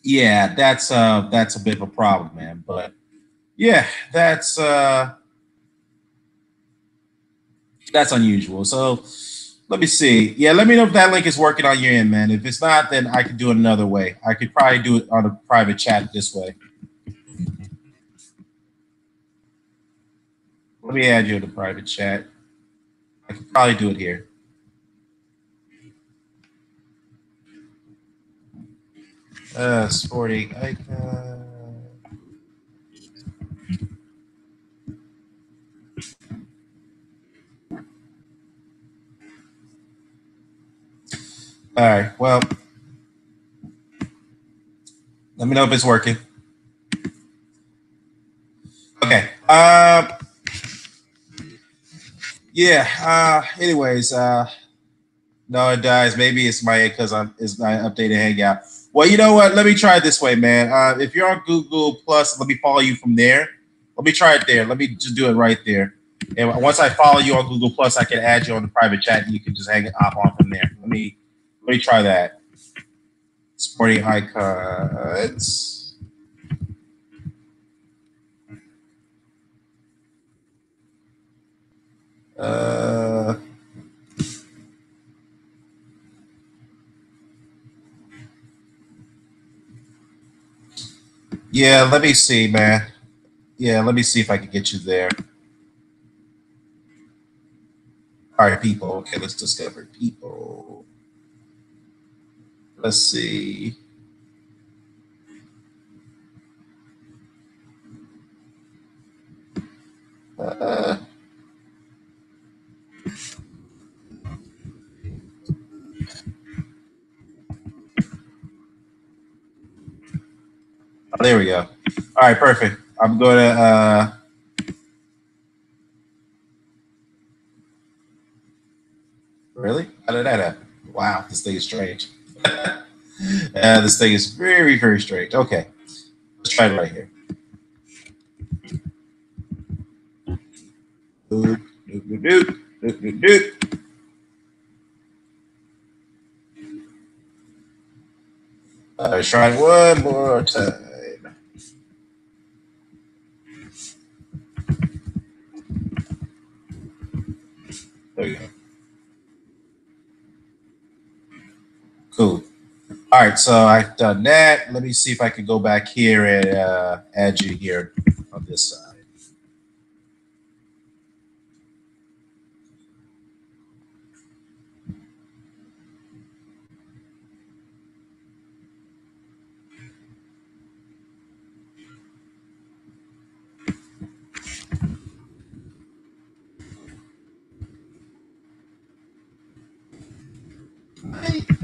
yeah, that's a bit of a problem, man. But yeah, that's unusual. So let me see. Yeah, let me know if that link is working on your end, man. If it's not, then I could do it another way. I could probably do it on a private chat this way. Let me add you to the private chat. I could probably do it here. Sporting icon. All right. Well, let me know if it's working. Okay. Yeah. Anyways. No, it does. Maybe it's my because it's my updated Hangout. Well, you know what? Let me try it this way, man. If you're on Google Plus, let me follow you from there. Let me try it there. Let me just do it right there. And once I follow you on Google Plus, I can add you on the private chat, and you can just hang it up on from there. Let me try that. Sporting icons. Yeah, let me see, man. Yeah, let me see if I can get you there. All right, people. Okay, let's discover people. Let's see. Oh, there we go. All right, perfect. I'm going to. Really? How did that happen? Wow, this thing is strange. This thing is very, very strange. Okay, let's try it right here. Doop, doop, doop, doop, doop, doop. Let's try it one more time. There we go. Cool. All right, so I've done that. Let me see if I can go back here and add you here on this side.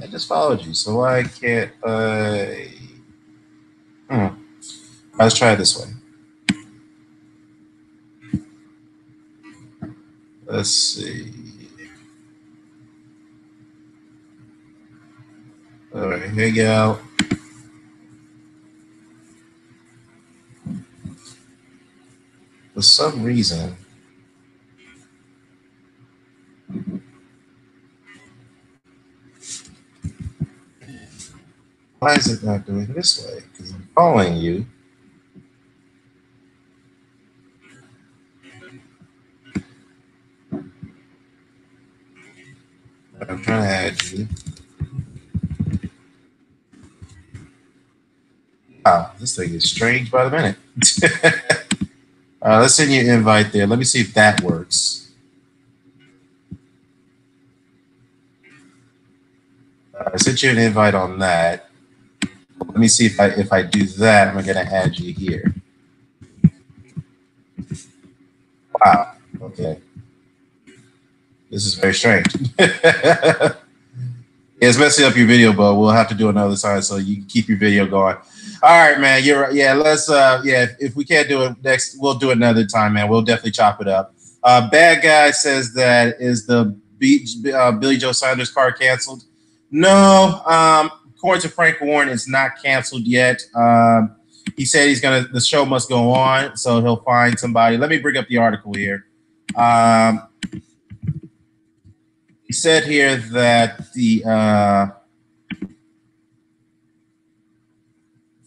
I just followed you, so I can't. Let's try it this way. Let's see. All right, hang out. For some reason, why is it not doing this way? Because I'm following you. I'm trying to add you. Wow, this thing is strange by the minute. Let's send you an invite there. Let me see if that works. I sent you an invite on that. Let me see if I do that, I'm going to add you here. Wow. Okay. This is very strange. Yeah, It's messing up your video, but we'll have to do another time so you can keep your video going. All right, man. You're right. Yeah, let's. Yeah, if we can't do it next, we'll do it another time, man. We'll definitely chop it up. Bad guy says that is the Billy Joe Saunders card canceled? No. According to Frank Warren, it's not canceled yet. He said the show must go on, so he'll find somebody. Let me bring up the article here. He said here that the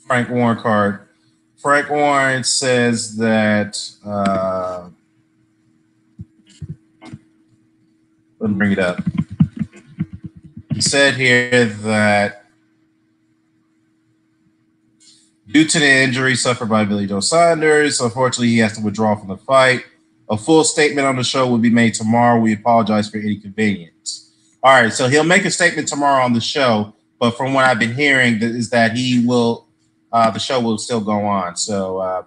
Frank Warren card. Frank Warren says that. Let me bring it up. He said here that due to the injury suffered by Billy Joe Saunders, unfortunately, he has to withdraw from the fight. A full statement on the show will be made tomorrow. We apologize for any inconvenience. All right, so he'll make a statement tomorrow on the show, but from what I've been hearing is that he will, the show will still go on. So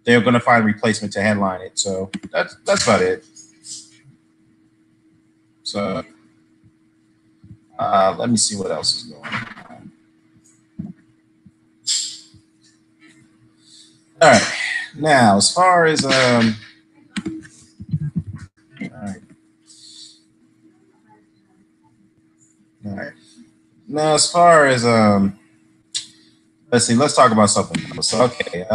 they're going to find a replacement to headline it. So that's about it. So let me see what else is going on. All right, now as far as all right. Now, as far as let's see, let's talk about something else. Okay,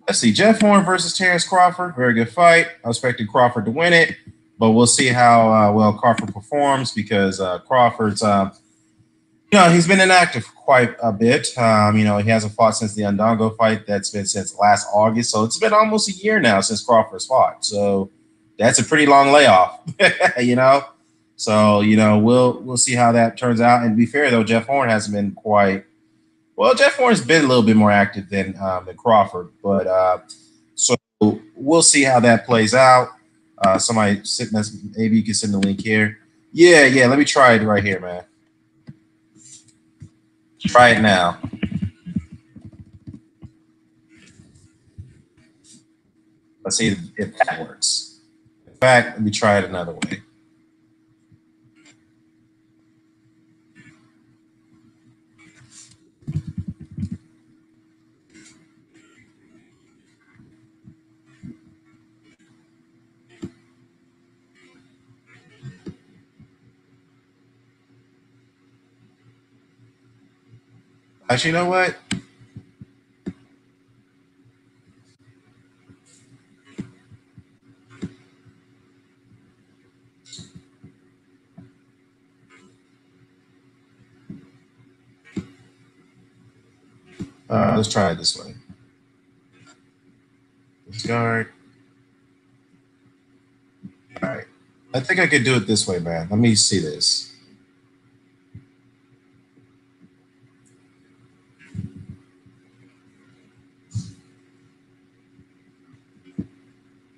let's see, Jeff Horn versus Terrence Crawford, very good fight. I expected Crawford to win it, but we'll see how well Crawford performs because Crawford's, he's been inactive quite a bit. He hasn't fought since the Ndongo fight. That's been since last August, so it's been almost a year now since Crawford's fought. So that's a pretty long layoff, So, we'll see how that turns out. And to be fair, though, Jeff Horn hasn't been quite well. Jeff Horn's been a little bit more active than Crawford, but so we'll see how that plays out. Somebody maybe you can send the link here. Yeah. Let me try it right here, man. Try it now. Let's see if that works. In fact, let me try it another way. Actually, you know what? Let's try it this way. Discard. All right. I think I could do it this way, man. Let me see this.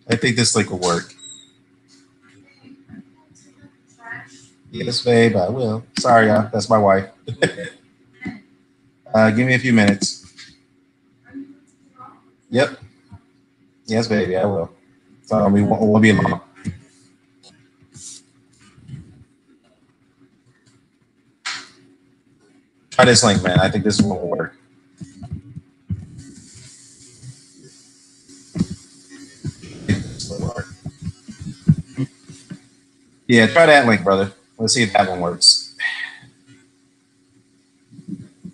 I think this link will work. Yes, babe, I will. Sorry, that's my wife. Give me a few minutes. Yep. Yes, baby, I will. So we won't be long. Try this link, man. I think this one will work. Yeah, try that link, brother. Let's see if that one works.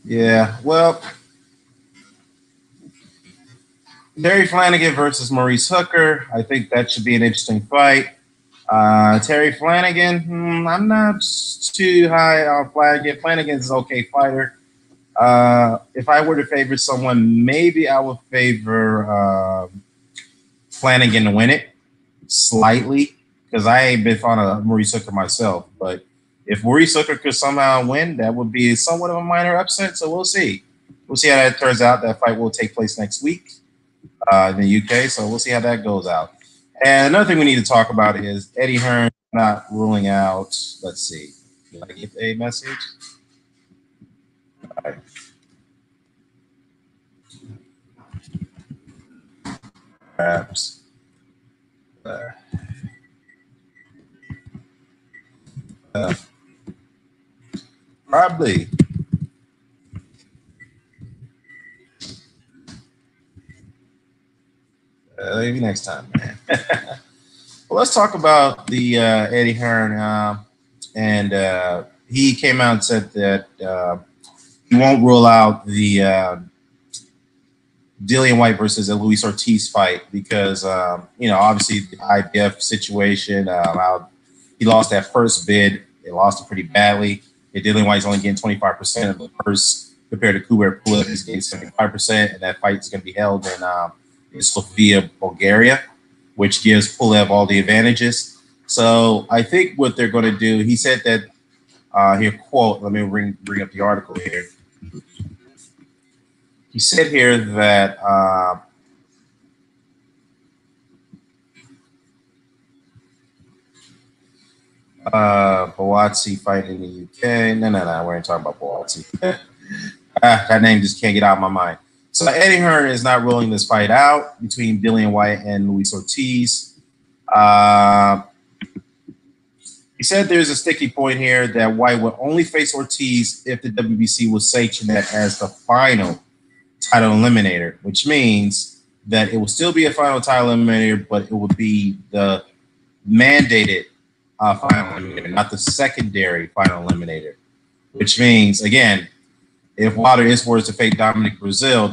Yeah, well, Terry Flanagan versus Maurice Hooker. I think that should be an interesting fight. Terry Flanagan, I'm not too high on Flanagan. Flanagan's an okay fighter. If I were to favor someone, maybe I would favor Flanagan to win it slightly because I ain't been fond of Maurice Hooker myself. But if Maurice Hooker could somehow win, that would be somewhat of a minor upset. So we'll see. We'll see how that turns out. That fight will take place next week in the UK. So we'll see how that goes out. And another thing we need to talk about is Eddie Hearn not ruling out. Let's see. Did I get a message? All right. Perhaps. Probably. Maybe next time, man. Well, let's talk about the Eddie Hearn. And he came out and said that he won't rule out the Dillian White versus a Luis Ortiz fight because, obviously the IBF situation, how he lost that first bid. They lost it pretty badly. Dillian White's only getting 25% of the purse compared to Kubert Pullout. He's getting 75%, and that fight is going to be held in Sofia, Bulgaria, which gives Pulev all the advantages. So I think what they're going to do, he said that, here, quote, let me bring up the article here. He said here that Boazzi fighting in the UK. No, we ain't talking about Boazzi. That name just can't get out of my mind. So Eddie Hearn is not ruling this fight out between Dillian White and Luis Ortiz. He said there's a sticky point here that White will only face Ortiz if the WBC will sanction that as the final title eliminator, which means that it will still be a final title eliminator, but it will be the mandated final eliminator, not the secondary final eliminator, which means, again, if Wilder is forced to face Dominic Brazil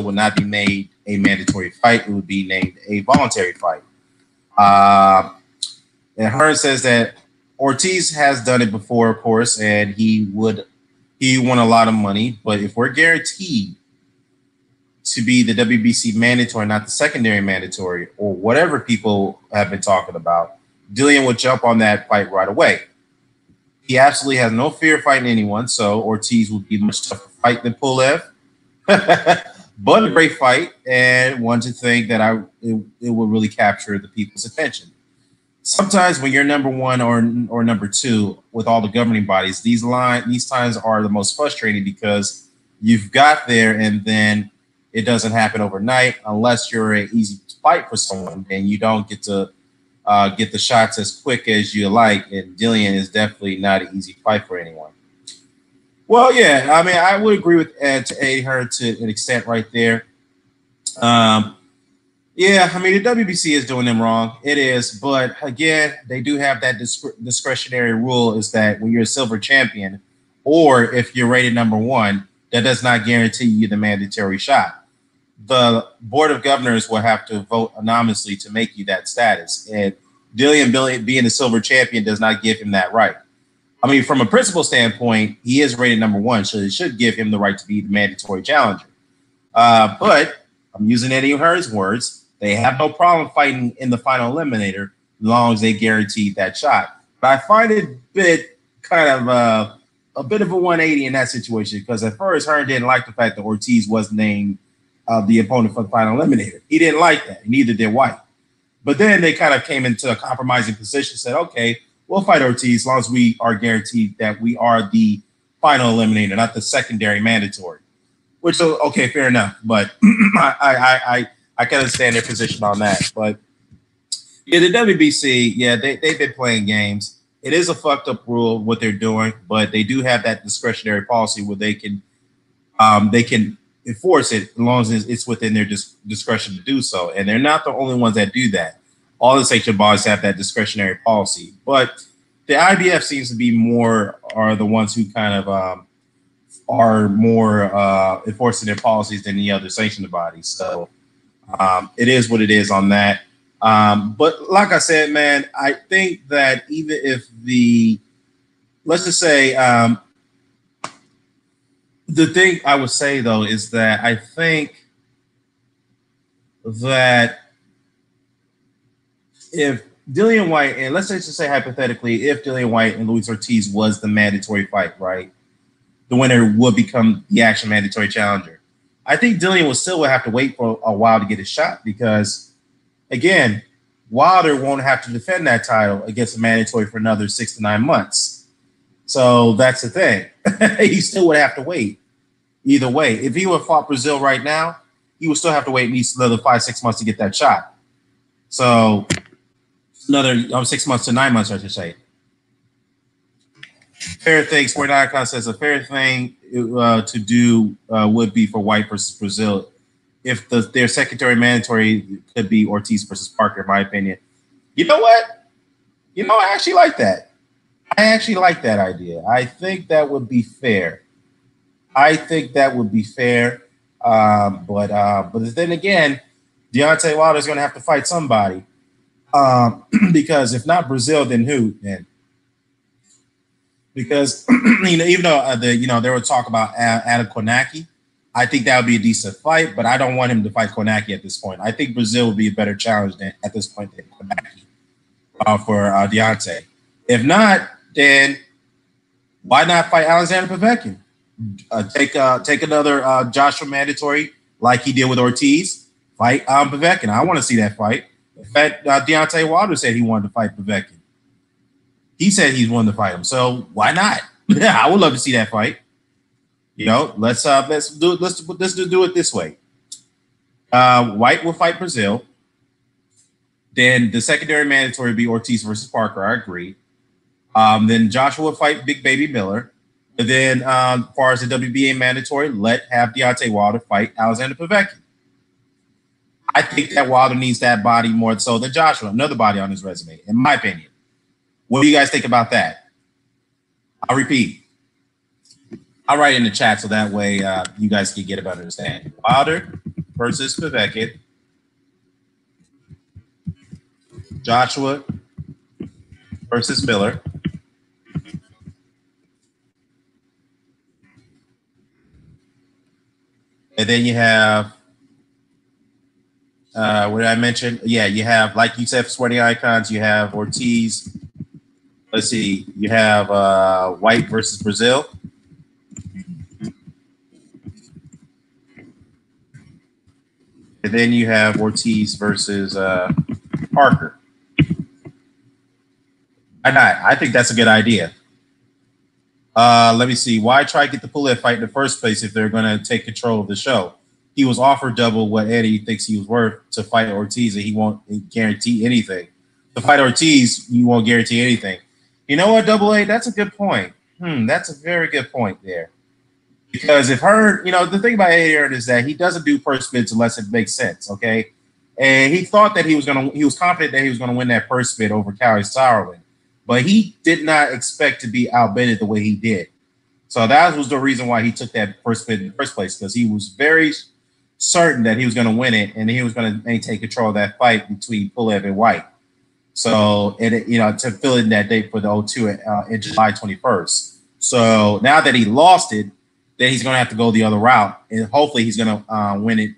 will not be made a mandatory fight. It would be named a voluntary fight. And Hearn says that Ortiz has done it before, of course, and he won a lot of money. But if we're guaranteed to be the WBC mandatory, not the secondary mandatory, or whatever people have been talking about, Dillian would jump on that fight right away. He absolutely has no fear of fighting anyone, so Ortiz will be a much tougher fight than Pulev. But a great fight, and one to think that it will really capture the people's attention. Sometimes when you're number one or number two with all the governing bodies, these times are the most frustrating because you've got there and then it doesn't happen overnight unless you're an easy fight for someone and you don't get to get the shots as quick as you like. And Dillian is definitely not an easy fight for anyone. Well, yeah, I mean, I would agree with Eddie Hearn to an extent right there. Yeah, I mean, the WBC is doing them wrong. It is. But again, they do have that discretionary rule is that when you're a silver champion or if you're rated number one, that does not guarantee you the mandatory shot. The Board of Governors will have to vote anonymously to make you that status. And Dillian being a silver champion does not give him that right. I mean, from a principle standpoint, he is rated number one, so it should give him the right to be the mandatory challenger. But I'm using Eddie Hearn's words. They have no problem fighting in the final eliminator as long as they guarantee that shot. But I find it a bit a bit of a 180 in that situation because at first Hearn didn't like the fact that Ortiz was named the opponent for the final eliminator. He didn't like that. Neither did White. But then they kind of came into a compromising position, said, okay, we'll fight Ortiz as long as we are guaranteed that we are the final eliminator, not the secondary mandatory. Which, okay, fair enough. But I can understand their position on that. But yeah, the WBC, yeah, they've been playing games. It is a fucked up rule what they're doing, but they do have that discretionary policy where they can enforce it as long as it's within their discretion to do so. And they're not the only ones that do that. All the sanctioned bodies have that discretionary policy. But the IBF seems to be are the ones who kind of are more enforcing their policies than the other sanctioned bodies. So it is what it is on that. But like I said, man, I think that even if let's just say, the thing I would say, though, is that I think that if Dillian White, and let's just say hypothetically, if Dillian White and Luis Ortiz was the mandatory fight, right, the winner would become the actual mandatory challenger. I think Dillian would have to wait for a while to get his shot because, again, Wilder won't have to defend that title against a mandatory for another 6 to 9 months. So that's the thing. He still would have to wait. Either way, if he would have fought Brazil right now, he would still have to wait at least another 5-6 months to get that shot. So another 6 months to 9 months, I should say. Fair thing. Sport Icon says a fair thing to do would be for White versus Brazil. If their secondary mandatory could be Ortiz versus Parker, in my opinion. You know what? I actually like that. I actually like that idea. I think that would be fair. But then again, Deontay Wilder's going to have to fight somebody. Because if not Brazil, then who? Then because even though there was talk about Adam Konaki, I think that would be a decent fight, but I don't want him to fight Konaki at this point. I think Brazil would be a better challenge at this point than Konaki for Deontay. If not, then why not fight Alexander Povetkin? Take another Joshua mandatory like he did with Ortiz. Fight Povetkin. I want to see that fight. In fact, Deontay Wilder said he wanted to fight Povetkin. He said he's wanted to fight him. So why not? Yeah, I would love to see that fight. Let's do it this way. White will fight Brazil. Then the secondary mandatory would be Ortiz versus Parker. I agree. Then Joshua will fight Big Baby Miller. And then as far as the WBA mandatory, have Deontay Wilder fight Alexander Povetkin. I think that Wilder needs that body more so than Joshua, another body on his resume, in my opinion. What do you guys think about that? I'll repeat. I'll write in the chat so that way you guys can get a better understanding. Wilder versus Povetkin. Joshua versus Miller. And then you have, what did I mention? Yeah, you have, like you said, for Sweaty Icons, you have Ortiz. Let's see, you have White versus Brazil. And then you have Ortiz versus Parker. Why not? I think that's a good idea. Let me see. Why try to get the Pullout fight in the first place if they're going to take control of the show? He was offered double what Eddie thinks he was worth to fight Ortiz, and he won't guarantee anything. To fight Ortiz, you won't guarantee anything. You know what, Double A? That's a good point. That's a very good point there. Because if Hearn, the thing about Eddie Hearn is that he doesn't do purse bids unless it makes sense, okay? And he thought that he was confident that he was going to win that purse bid over Cowrie Sauerland. But he did not expect to be outbidded the way he did. So that was the reason why he took that first bid in the first place, because he was very certain that he was going to win it and he was going to maintain control of that fight between Pulev and White. So, to fill in that date for the 0-2 in July 21st. So now that he lost it, then he's going to have to go the other route, and hopefully he's going to win it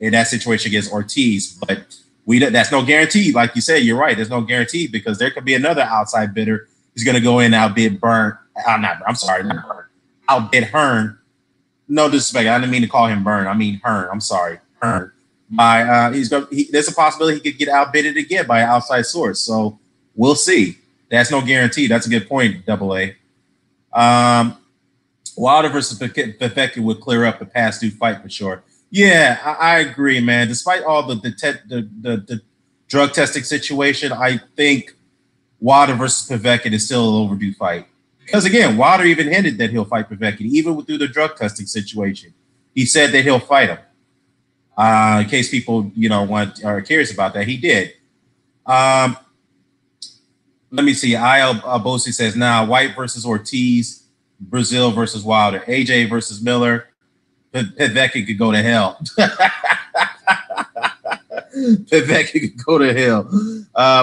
in that situation against Ortiz. But that's no guarantee. Like you said, you're right. There's no guarantee because there could be another outside bidder who's going to go in and outbid outbid Hearn. No disrespect. I didn't mean to call him Burn. I mean Hearn. I'm sorry, Hearn. There's a possibility he could get outbidded again by an outside source. So we'll see. That's no guarantee. That's a good point, Double A. Wilder versus Povetkin would clear up the past due fight for sure. Yeah, I agree, man. Despite all the drug testing situation, I think Wilder versus Povetkin is still an overdue fight. Because again, Wilder even hinted that he'll fight Povetkin, even through the drug testing situation. He said that he'll fight him. In case people, are curious about that, he did. Let me see. IL Bosi says, White versus Ortiz, Brazil versus Wilder, AJ versus Miller. Povetkin could go to hell. Povetkin could go to hell.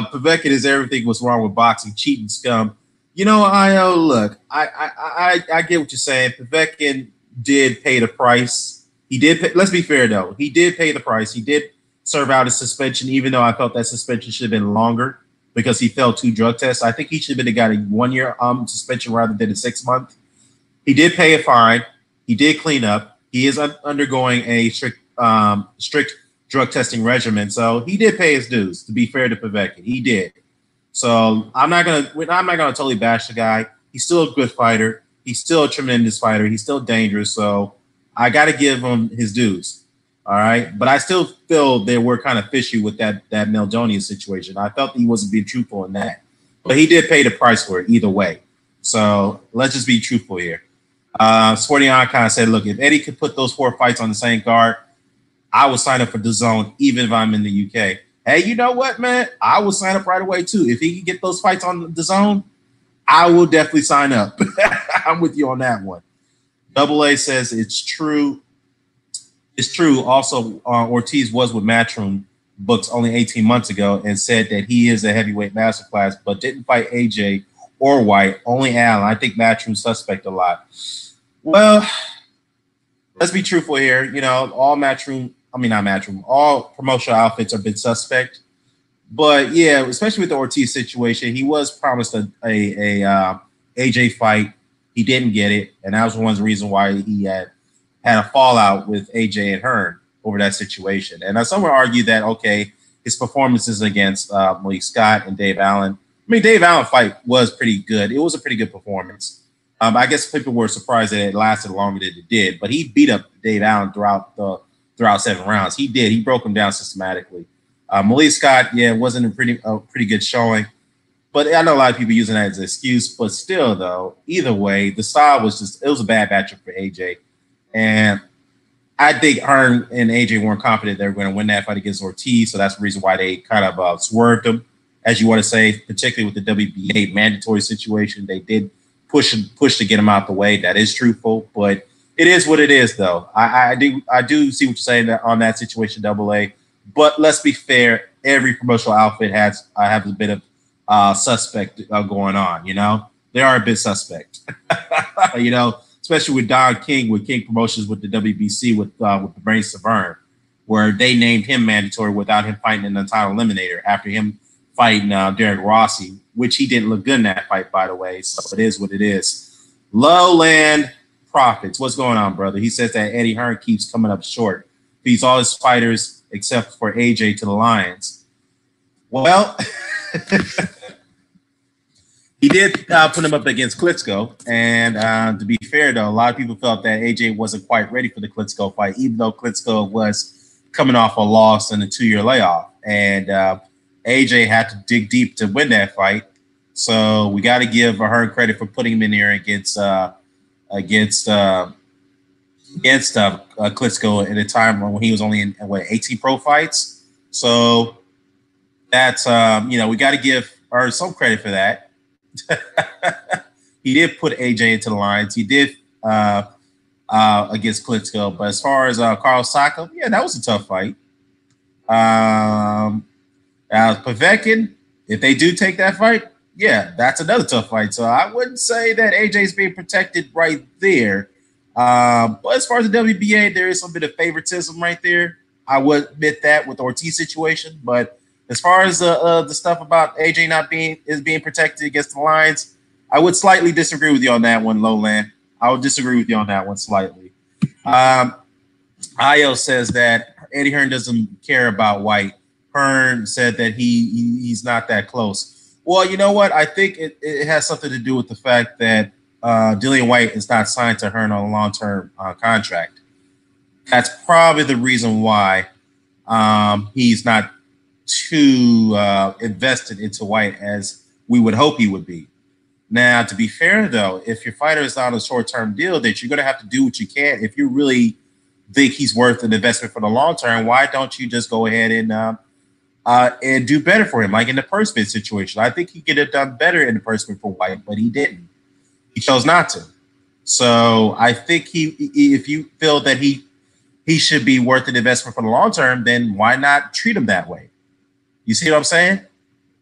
Povetkin is everything what's wrong with boxing, cheating scum. Look, I get what you're saying. Povetkin did pay the price. He did pay, let's be fair, though. He did pay the price. He did serve out his suspension, even though I felt that suspension should have been longer because he failed 2 drug tests. I think he should have got a 1-year suspension rather than a 6-month. He did pay a fine. He did clean up. He is undergoing a strict drug testing regimen. So he did pay his dues, to be fair to Povetkin. He did. So I'm not gonna totally bash the guy. He's still a good fighter. He's still a tremendous fighter. He's still dangerous. So I got to give him his dues. All right. But I still feel they were kind of fishy with that Meldonian situation. I felt he wasn't being truthful in that. But he did pay the price for it either way. So let's just be truthful here. Sporting Icon said, look, if Eddie could put those 4 fights on the same card, I would sign up for DAZN even if I'm in the UK. Hey, you know what, man? I will sign up right away too. If he can get those fights on DAZN, I will definitely sign up. I'm with you on that one. Double A says it's true. It's true. Also, Ortiz was with Matchroom Books only 18 months ago and said that he is a heavyweight masterclass, but didn't fight AJ or White, only Allen. I think Matchroom suspect a lot. Well, let's be truthful here. You know, all Matchroom, I mean, not Matchroom, all promotional outfits have been suspect. But yeah, especially with the Ortiz situation, he was promised a AJ fight. He didn't get it, and that was one of the reasons why he had a fallout with AJ and Hearn over that situation. And some would argue that, okay, his performances against Malik Scott and Dave Allen. I mean, Dave Allen fight was pretty good. It was a pretty good performance. I guess people were surprised that it lasted longer than it did, but he beat up Dave Allen throughout 7 rounds. He did. He broke him down systematically. Malik Scott, yeah, wasn't a pretty good showing. But I know a lot of people using that as an excuse. But still, though, either way, the style was it was a bad matchup for AJ. And I think Hearn and AJ weren't confident they were going to win that fight against Ortiz. So that's the reason why they kind of swerved him, as you want to say, particularly with the WBA mandatory situation. They did push to get him out the way. That is truthful. But it is what it is, though. I do see what you're saying on that situation, Double A. But let's be fair. Every promotional outfit has a bit of suspect going on. You know, they are a bit suspect. You know, especially with Don King, with King Promotions, with the WBC, with the Brain Severn, where they named him mandatory without him fighting in the title eliminator after him fighting Derek Rossi, which he didn't look good in that fight, by the way. So it is what it is. Lowland Profits, what's going on, brother? He says that Eddie Hearn keeps coming up short. Beats all his fighters except for AJ to the Lions. Well, he did put him up against Klitschko. And to be fair, though, a lot of people felt that AJ wasn't quite ready for the Klitschko fight, even though Klitschko was coming off a loss and a 2-year layoff. And AJ had to dig deep to win that fight. So we got to give Hearn credit for putting him in there against Klitschko at a time when he was only in 18 pro fights. So that's we got to give her some credit for that. He did put AJ into the lines. He did against Klitschko. But as far as Carl Saka, yeah, that was a tough fight. Povetkin, if they do take that fight, yeah, that's another tough fight. So I wouldn't say that AJ's being protected right there. But as far as the WBA, there is some bit of favoritism right there. I would admit that with the Ortiz situation. But as far as the stuff about AJ not being protected against the Lions, I would slightly disagree with you on that one, Lowland. I would disagree with you on that one slightly. Io says that Eddie Hearn doesn't care about White. Hearn said that he's not that close. Well, you know what? I think it has something to do with the fact that Dillian White is not signed to Hearn on a long-term contract. That's probably the reason why he's not too invested into White as we would hope he would be. Now, to be fair, though, if your fighter is on a short-term deal, that you're going to have to do what you can. If you really think he's worth an investment for the long term, why don't you just go ahead and do better for him, like in the purse bid situation? I think he could have done better in the purse bid for White, but he didn't. He chose not to. So I think if you feel that he should be worth an investment for the long term, then why not treat him that way? You see what I'm saying?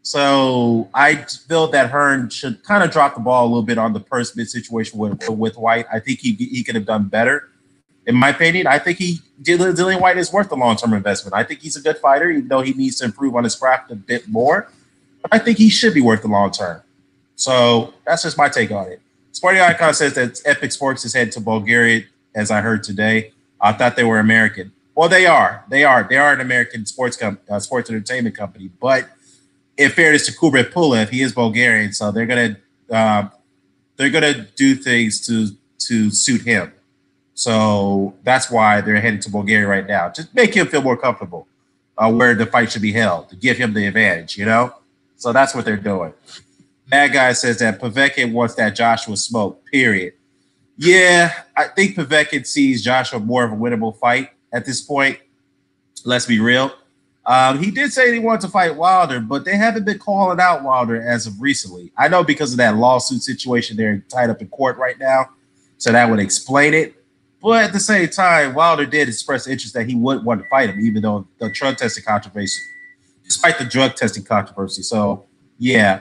So I feel that Hearn should kind of drop the ball a little bit on the purse bid situation with White. I think he could have done better. In my opinion, I think Dillian White is worth a long-term investment. I think he's a good fighter, even though he needs to improve on his craft a bit more. But I think he should be worth the long term. So that's just my take on it. Sporting Icon says that Epic Sports is headed to Bulgaria, as I heard today. I thought they were American. Well, they are. They are an American sports entertainment company. But in fairness to Kubrat Pulev, he is Bulgarian, so they're gonna do things to suit him. So that's why they're heading to Bulgaria right now. Just make him feel more comfortable where the fight should be held, to give him the advantage, you know? So that's what they're doing. Bad guy says that Povetkin wants that Joshua smoke, period. Yeah, I think Povetkin sees Joshua more of a winnable fight at this point. Let's be real. He did say he wanted to fight Wilder, but they haven't been calling out Wilder as of recently. I know because of that lawsuit situation, they're tied up in court right now, so that would explain it. But at the same time, Wilder did express interest that he would want to fight him, even though the drug testing controversy, despite the drug testing controversy. So, yeah.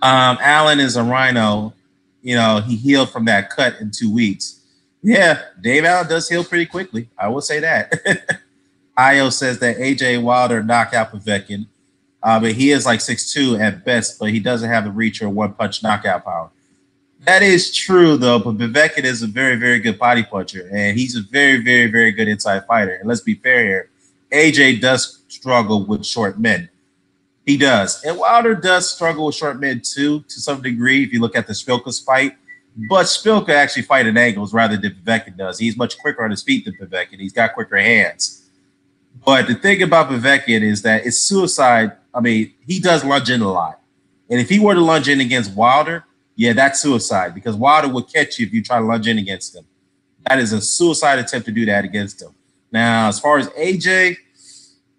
Allen is a rhino. You know, he healed from that cut in 2 weeks. Yeah, Dave Allen does heal pretty quickly. I will say that. Io says that AJ Wilder knocked out Povetkin, but he is like 6'2" at best, but he doesn't have the reach or one-punch knockout power. That is true, though, but Povetkin is a very, very good body puncher, and he's a very, very, very good inside fighter. And let's be fair here, AJ does struggle with short men. He does. And Wilder does struggle with short men, too, to some degree, if you look at the Spilka's fight. But Spilka actually fight at angles rather than Povetkin does. He's much quicker on his feet than Povetkin. He's got quicker hands. But the thing about Povetkin is that it's suicide. I mean, he does lunge in a lot. And if he were to lunge in against Wilder, yeah, that's suicide because Wilder would catch you if you try to lunge in against him. That is a suicide attempt to do that against him. Now, as far as AJ,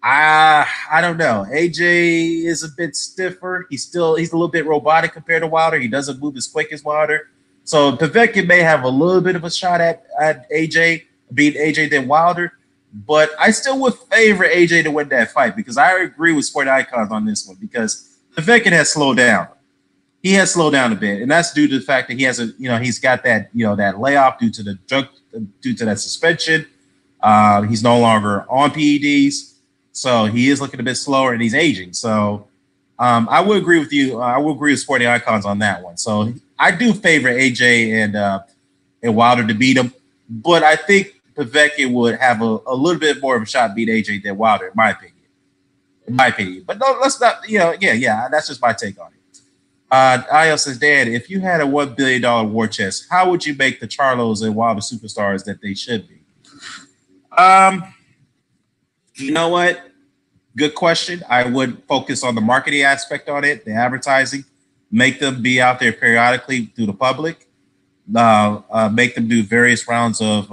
I don't know. AJ is a bit stiffer. He's a little bit robotic compared to Wilder. He doesn't move as quick as Wilder. So Povetkin may have a little bit of a shot at AJ, beat AJ than Wilder. But I still would favor AJ to win that fight because I agree with Sport Icons on this one because Povetkin has slowed down. He has slowed down a bit, and that's due to the fact that he's got that, that layoff due to that suspension. He's no longer on PEDs, so he is looking a bit slower and he's aging. So I would agree with you. I would agree with Sporting Icons on that one. So I do favor AJ and Wilder to beat him, but I think Povetkin would have a little bit more of a shot to beat AJ than Wilder, in my opinion. But no, let's not, that's just my take on it. Io says, Dan, if you had a $1 billion war chest, how would you make the Charlos and Wilder superstars that they should be? You know what? Good question. I would focus on the marketing aspect on it, the advertising, make them be out there periodically through the public, make them do various rounds of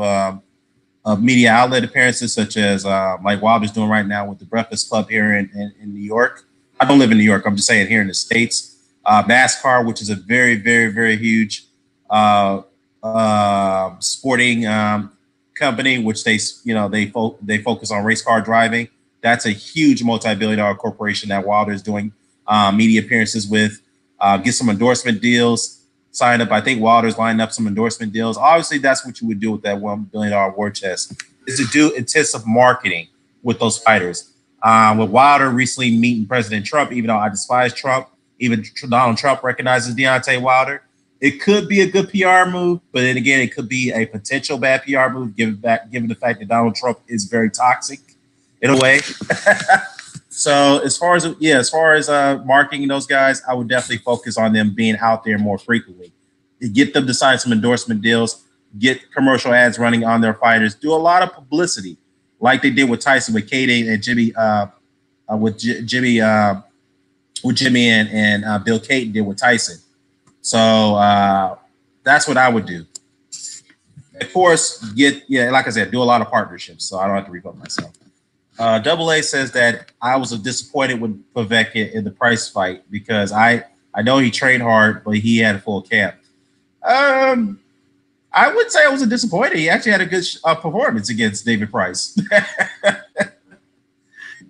media outlet appearances, such as like Wilder's doing right now with the Breakfast Club here in New York. I don't live in New York. I'm just saying here in the States. NASCAR, which is a very, very, very huge sporting company, which they focus on race car driving. That's a huge multi-billion-dollar corporation that Wilder is doing media appearances with. Get some endorsement deals. Sign up. I think Wilder's lining up some endorsement deals. Obviously, that's what you would do with that $1 billion war chest, is to do intensive marketing with those fighters. With Wilder recently meeting President Trump, even though I despise Trump, even Donald Trump recognizes Deontay Wilder. It could be a good PR move, but then again, it could be a potential bad PR move, given the fact that Donald Trump is very toxic in a way. So as far as marketing those guys, I would definitely focus on them being out there more frequently. Get them to sign some endorsement deals, get commercial ads running on their fighters, do a lot of publicity, like they did with Tyson, with Katie and Jimmy, with Jimmy and Bill Caton did with Tyson. So that's what I would do. Of course, like I said, do a lot of partnerships, so I don't have to repeat myself. Double A says that I was disappointed with Povetkin in the Price fight because I know he trained hard, but he had a full camp. I would say I wasn't disappointed. He actually had a good performance against David Price.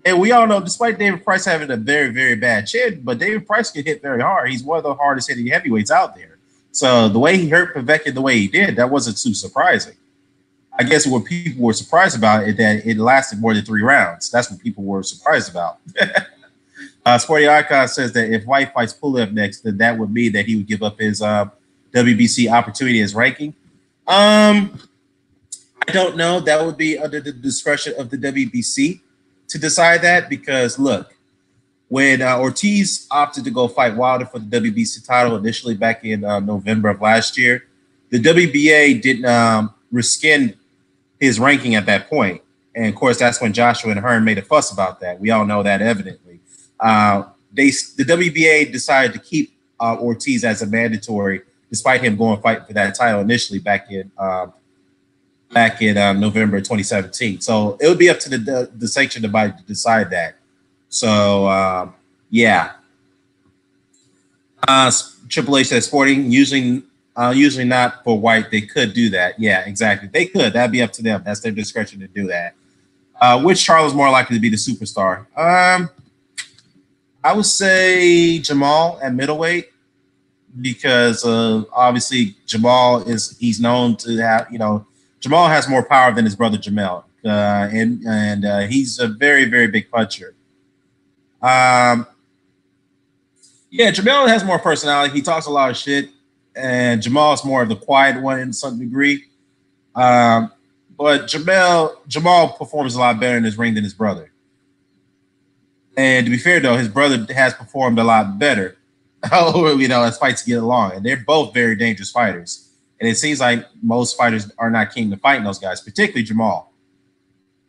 And we all know, despite David Price having a very, very bad chin, but David Price can hit very hard. He's one of the hardest hitting heavyweights out there. So the way he hurt Povetkin the way he did, that wasn't too surprising. I guess what people were surprised about is that it lasted more than 3 rounds. That's what people were surprised about. Sporty Icon says that if White fights Pullout next, then that would mean that he would give up his WBC opportunity as ranking. I don't know. That would be under the discretion of the WBC to decide that, because look, when Ortiz opted to go fight Wilder for the WBC title initially back in November of last year, the WBA didn't rescind his ranking at that point. And of course, that's when Joshua and Hearn made a fuss about that. We all know that evidently. The WBA decided to keep Ortiz as a mandatory, despite him going fight for that title initially back in November 2017. So it would be up to the sanctioned body to decide that. So yeah. Triple H says Sporting usually not for White. They could do that. Yeah, exactly. They could. That'd be up to them. That's their discretion to do that. Which Charlo is more likely to be the superstar? I would say Jamal at middleweight because obviously he's known to have, Jamal has more power than his brother Jamel, and he's a very, very big puncher. Yeah, Jamel has more personality. He talks a lot of shit, and Jamal's more of the quiet one in some degree. But Jamal performs a lot better in his ring than his brother. And to be fair, though, his brother has performed a lot better, as fights get along. And they're both very dangerous fighters. And it seems like most fighters are not keen to fighting those guys, particularly Jamal.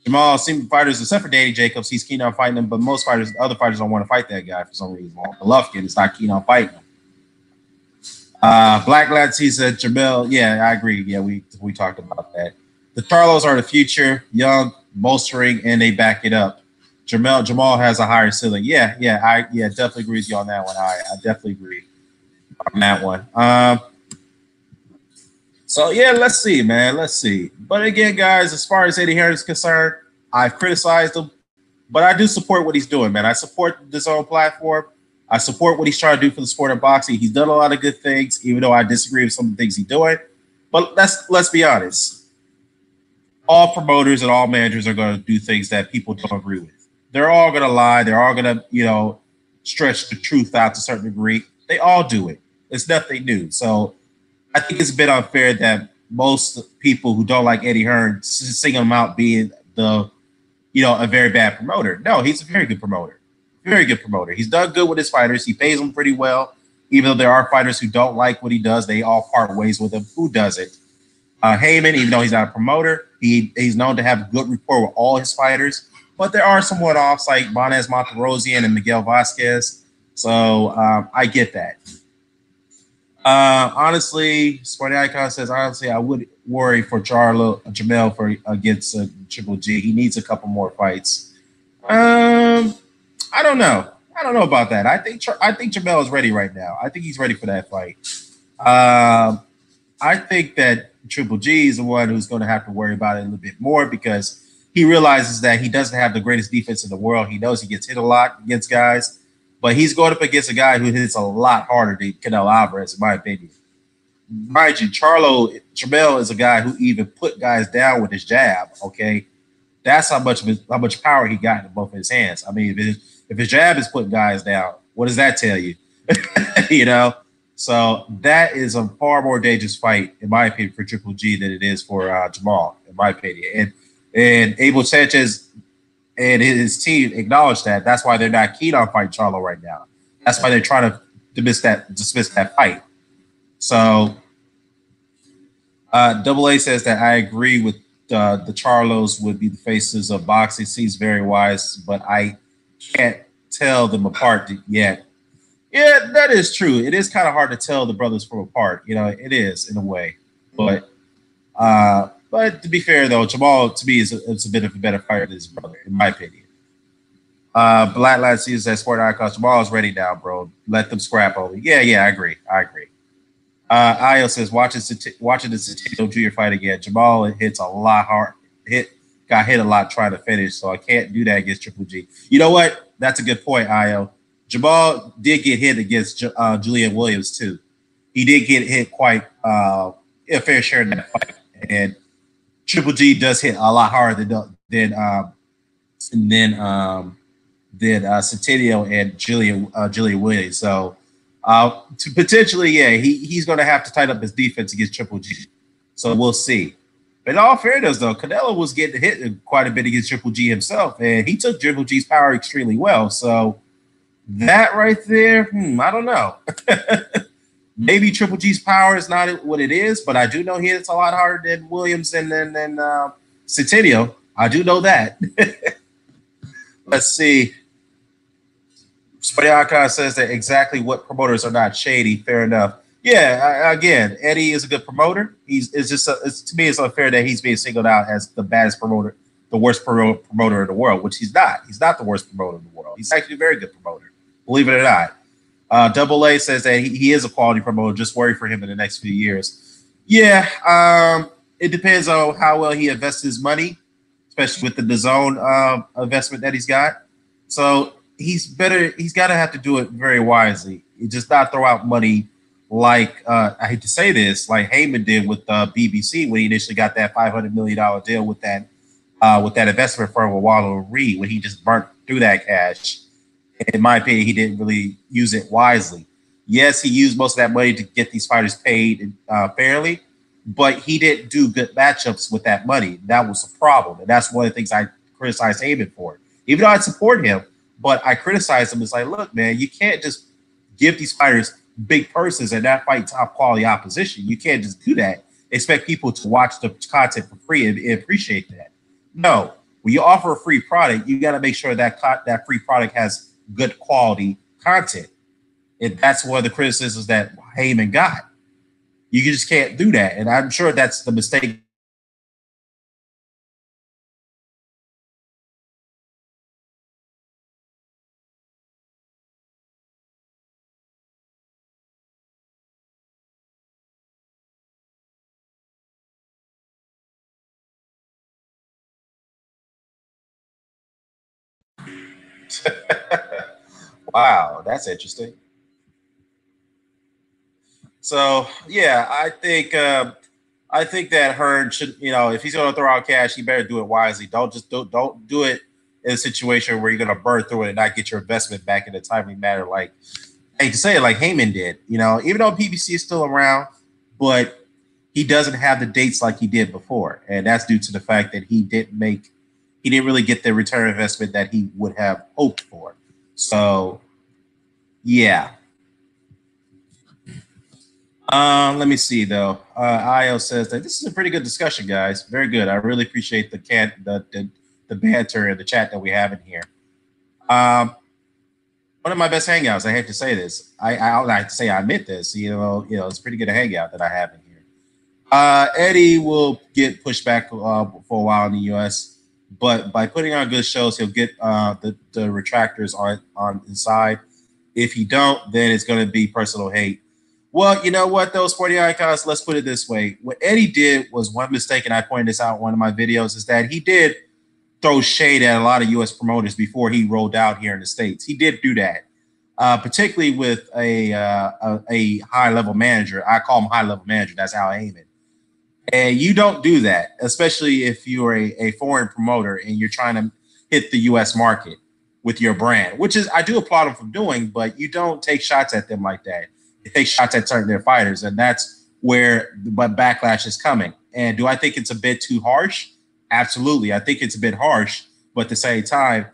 Jamal seems fighters, except for Danny Jacobs, he's keen on fighting him, but most other fighters don't want to fight that guy for some reason. Golovkin is not keen on fighting him. Black Lads, he said Jamel. Yeah, I agree. Yeah, we talked about that. The Charlos are the future, young, bolstering, and they back it up. Jamal has a higher ceiling. Yeah, definitely agree with you on that one. I definitely agree on that one. So yeah, let's see, man. Let's see. But again, guys, as far as Eddie Hearn is concerned, I've criticized him, but I do support what he's doing, man. I support this own platform. I support what he's trying to do for the sport of boxing. He's done a lot of good things, even though I disagree with some of the things he's doing. But let's be honest. All promoters and all managers are going to do things that people don't agree with. They're all going to lie. They're all going to, stretch the truth out to a certain degree. They all do it. It's nothing new. So I think it's a bit unfair that most people who don't like Eddie Hearn single him out being a very bad promoter. No, he's a very good promoter. Very good promoter. He's done good with his fighters. He pays them pretty well. Even though there are fighters who don't like what he does, they all part ways with him. Who doesn't? Heyman, even though he's not a promoter, he's known to have good rapport with all his fighters. But there are some one-offs like Bonez Monterosian and Miguel Vasquez. So I get that. Honestly, Sporty Icon says, honestly, I would worry for Jamel against Triple G. He needs a couple more fights. I don't know. I don't know about that. I think Jamel is ready right now. I think he's ready for that fight. I think that Triple G is the one who's going to have to worry about it a little bit more because he realizes that he doesn't have the greatest defense in the world. He knows he gets hit a lot against guys, but he's going up against a guy who hits a lot harder than Canelo Alvarez, in my opinion. Mind you, Jamel is a guy who even put guys down with his jab. Okay, that's how much power he got in both of his hands. I mean, if his jab is putting guys down, what does that tell you? So that is a far more dangerous fight, in my opinion, for Triple G than it is for Jamal, in my opinion. And Abel Sanchez and his team acknowledge that. That's why they're not keen on fighting Charlo right now. That's why they're trying to dismiss that fight. So Double A says that I agree with the Charlos would be the faces of boxing. Seems very wise, but I can't tell them apart yet. Yeah, that is true. It is kind of hard to tell the brothers from apart. It is in a way. But to be fair, though, Jamal, to me, is a bit of a better fighter than his brother, in my opinion. Black Lad sees that sport icon. Jamal is ready now, bro. Let them scrap over. Yeah, I agree. Io says, watching the Centeno Jr. fight again. Jamal hits a lot hard. Got hit a lot trying to finish, so I can't do that against Triple G. You know what? That's a good point, Io. Jamal did get hit against Julian Williams too. He did get hit quite a fair share in that fight, and Triple G does hit a lot harder than Centennial and Julian Williams. So to potentially, he's going to have to tighten up his defense against Triple G. So we'll see. But in all fairness, though, Canelo was getting hit quite a bit against Triple G himself, and he took Triple G's power extremely well. So that right there, I don't know. Maybe Triple G's power is not what it is, but I do know he hits a lot harder than Williams and Centennial. I do know that. Let's see. Spotty Icon says that exactly what promoters are not shady. Fair enough. Yeah, again, Eddie is a good promoter. It's just to me, it's unfair that he's being singled out as the baddest promoter, the worst promoter in the world, which he's not. He's not the worst promoter in the world. He's actually a very good promoter, believe it or not. Double A says that he is a quality promoter. Just worry for him in the next few years. Yeah, it depends on how well he invests his money, especially with the DAZN investment that he's got. So he's better. He's got to have to do it very wisely. He just not throw out money like I hate to say this, like Heyman did with BBC when he initially got that $500 million deal with that investment firm with Wallow and Reed, when he just burnt through that cash. In my opinion, he didn't really use it wisely. Yes, he used most of that money to get these fighters paid fairly, but he didn't do good matchups with that money. That was the problem, and that's one of the things I criticized Heyman for. Even though I support him, but I criticize him. It's like, look, man, you can't just give these fighters big purses and not fight top quality opposition. You can't just do that. Expect people to watch the content for free and appreciate that. No, when you offer a free product, you got to make sure that that free product has good quality content. And that's one of the criticisms that Heyman got. You just can't do that. And I'm sure that's the mistake. Wow, that's interesting. So yeah, I think that Hearn should, if he's going to throw out cash, he better do it wisely. Don't do it in a situation where you're going to burn through it and not get your investment back in a timely manner. Like I hate to say it, like Heyman did. Even though PBC is still around, but he doesn't have the dates like he did before, and that's due to the fact that he didn't really get the return investment that he would have hoped for. So yeah. Let me see though. IO says that this is a pretty good discussion, guys. Very good. I really appreciate the banter and the chat that we have in here. One of my best hangouts. I hate to say this. I like to say I admit this. It's pretty good a hangout that I have in here. Eddie will get pushed back for a while in the U.S., but by putting on good shows, he'll get the retractors on his side. If he don't, then it's going to be personal hate. Well, you know what, those 40 icons, let's put it this way. What Eddie did was one mistake, and I pointed this out in one of my videos, is that he did throw shade at a lot of U.S. promoters before he rolled out here in the States. He did do that, particularly with a high-level manager. I call him high-level manager. That's Al Heyman. And you don't do that, especially if you're a foreign promoter and you're trying to hit the U.S. market with your brand, which is I do applaud him for doing, but you don't take shots at them like that. You take shots at certain their fighters, and that's where the backlash is coming. And do I think it's a bit too harsh? Absolutely. I think it's a bit harsh, but at the same time,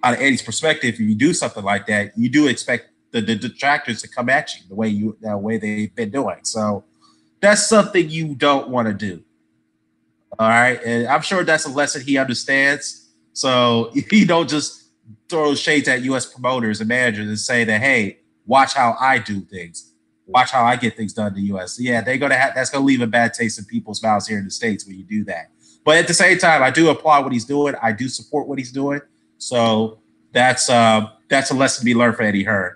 out of Eddie's perspective, if you do something like that, you do expect the detractors to come at you the way they've been doing. So that's something you don't want to do. All right. And I'm sure that's a lesson he understands. So you don't just throw shades at U.S. promoters and managers and say that, hey, watch how I do things. Watch how I get things done in the U.S. So yeah, that's gonna leave a bad taste in people's mouths here in the States when you do that. But at the same time, I do applaud what he's doing. I do support what he's doing. So that's a lesson to be learned for Eddie Hearn.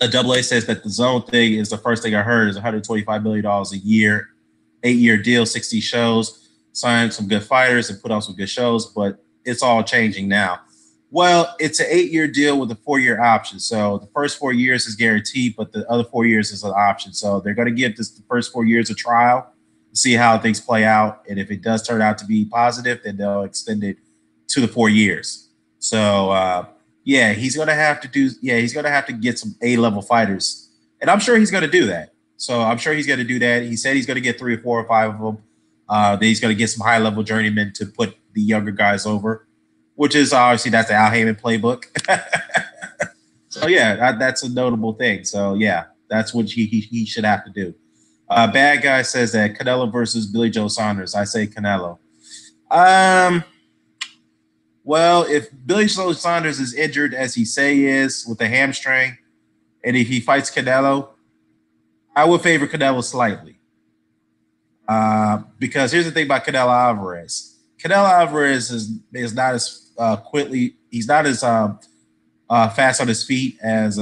A Double A says that the zone thing is the first thing I heard is $125 million a year, 8-year deal, 60 shows, sign some good fighters and put on some good shows, but it's all changing now. Well, it's an 8-year deal with a 4-year option. So the first 4 years is guaranteed, but the other 4 years is an option. So they're going to give the first 4 years a trial, see how things play out. And if it does turn out to be positive, then they'll extend it to the 4 years. So, yeah, he's going to have to get some A-level fighters. And I'm sure he's going to do that. So I'm sure he's going to do that. He said he's going to get 3 or 4 or 5 of them. Then he's going to get some high-level journeymen to put the younger guys over, which is obviously that's the Al Heyman playbook. So yeah, that's a notable thing. So yeah, that's what he should have to do. Bad Guy says that Canelo versus Billy Joe Saunders. I say Canelo. Well, if Billy Joe Saunders is injured as he say he is with a hamstring, and if he fights Canelo, I would favor Canelo slightly. Because here's the thing about Canelo Alvarez. Canelo Alvarez is not as quickly. He's not as fast on his feet as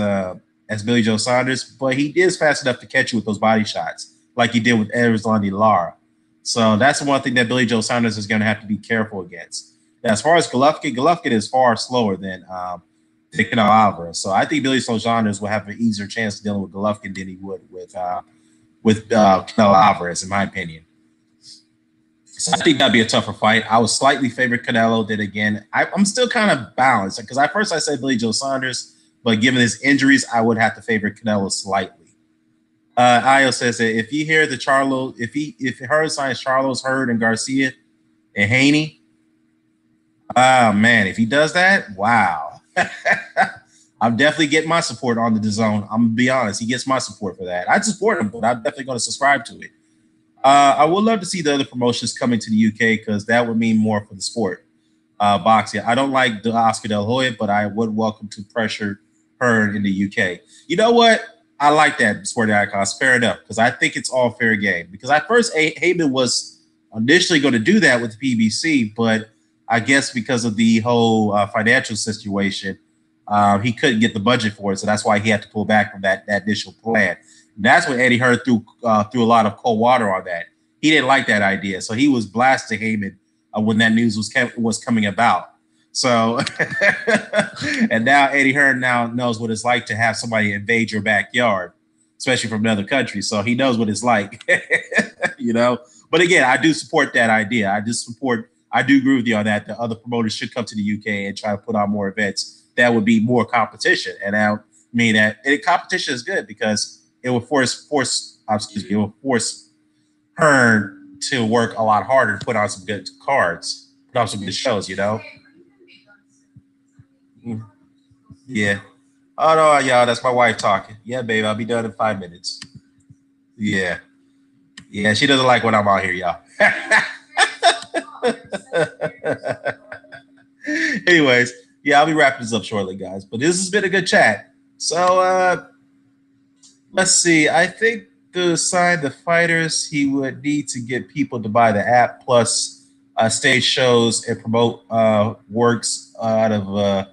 Billy Joe Saunders, but he is fast enough to catch you with those body shots, like he did with Arizona Lara. So that's one thing that Billy Joe Saunders is going to have to be careful against. Now, as far as Golovkin is far slower than Canelo Alvarez. So I think Billy Joe Saunders will have an easier chance dealing with Golovkin than he would with Canelo Alvarez, in my opinion. So I think that'd be a tougher fight. I would slightly favor Canelo. Then again, I'm still kind of balanced because at first I said Billy Joe Saunders, but given his injuries, I would have to favor Canelo slightly. Io says that if you hear the Charlo, if he heard signs Charlo's Hurd and Garcia and Haney, oh man, if he does that, wow. I'm definitely getting my support on the DAZN. I'm gonna be honest, he gets my support for that. I'd support him, but I'm definitely going to subscribe to it. I would love to see the other promotions coming to the UK because that would mean more for the sport. Boxing. I don't like the Oscar De La Hoya, but I would welcome to pressure her in the UK. You know what? I like that sporting icons. Fair enough, because I think it's all fair game. Because at first, Heyman was initially going to do that with the PBC, but I guess because of the whole financial situation, he couldn't get the budget for it, so that's why he had to pull back from that initial plan. And that's when Eddie Hearn threw a lot of cold water on that. He didn't like that idea, so he was blasting Heyman when that news was coming about. So, and now Eddie Hearn now knows what it's like to have somebody invade your backyard, especially from another country. So he knows what it's like, you know. But again, I do support that idea. I do agree with you on that. The other promoters should come to the UK and try to put on more events. That would be more competition, and I mean that competition is good because it will force Hearn to work a lot harder to put on some good cards, put on some good shows, you know. Yeah. Oh no, y'all, that's my wife talking. Yeah, babe, I'll be done in 5 minutes. Yeah. Yeah, she doesn't like when I'm out here, y'all. Anyways, yeah, I'll be wrapping this up shortly, guys. But this has been a good chat. So let's see. I think to sign the fighters, he would need to get people to buy the app plus stage shows and promote works out of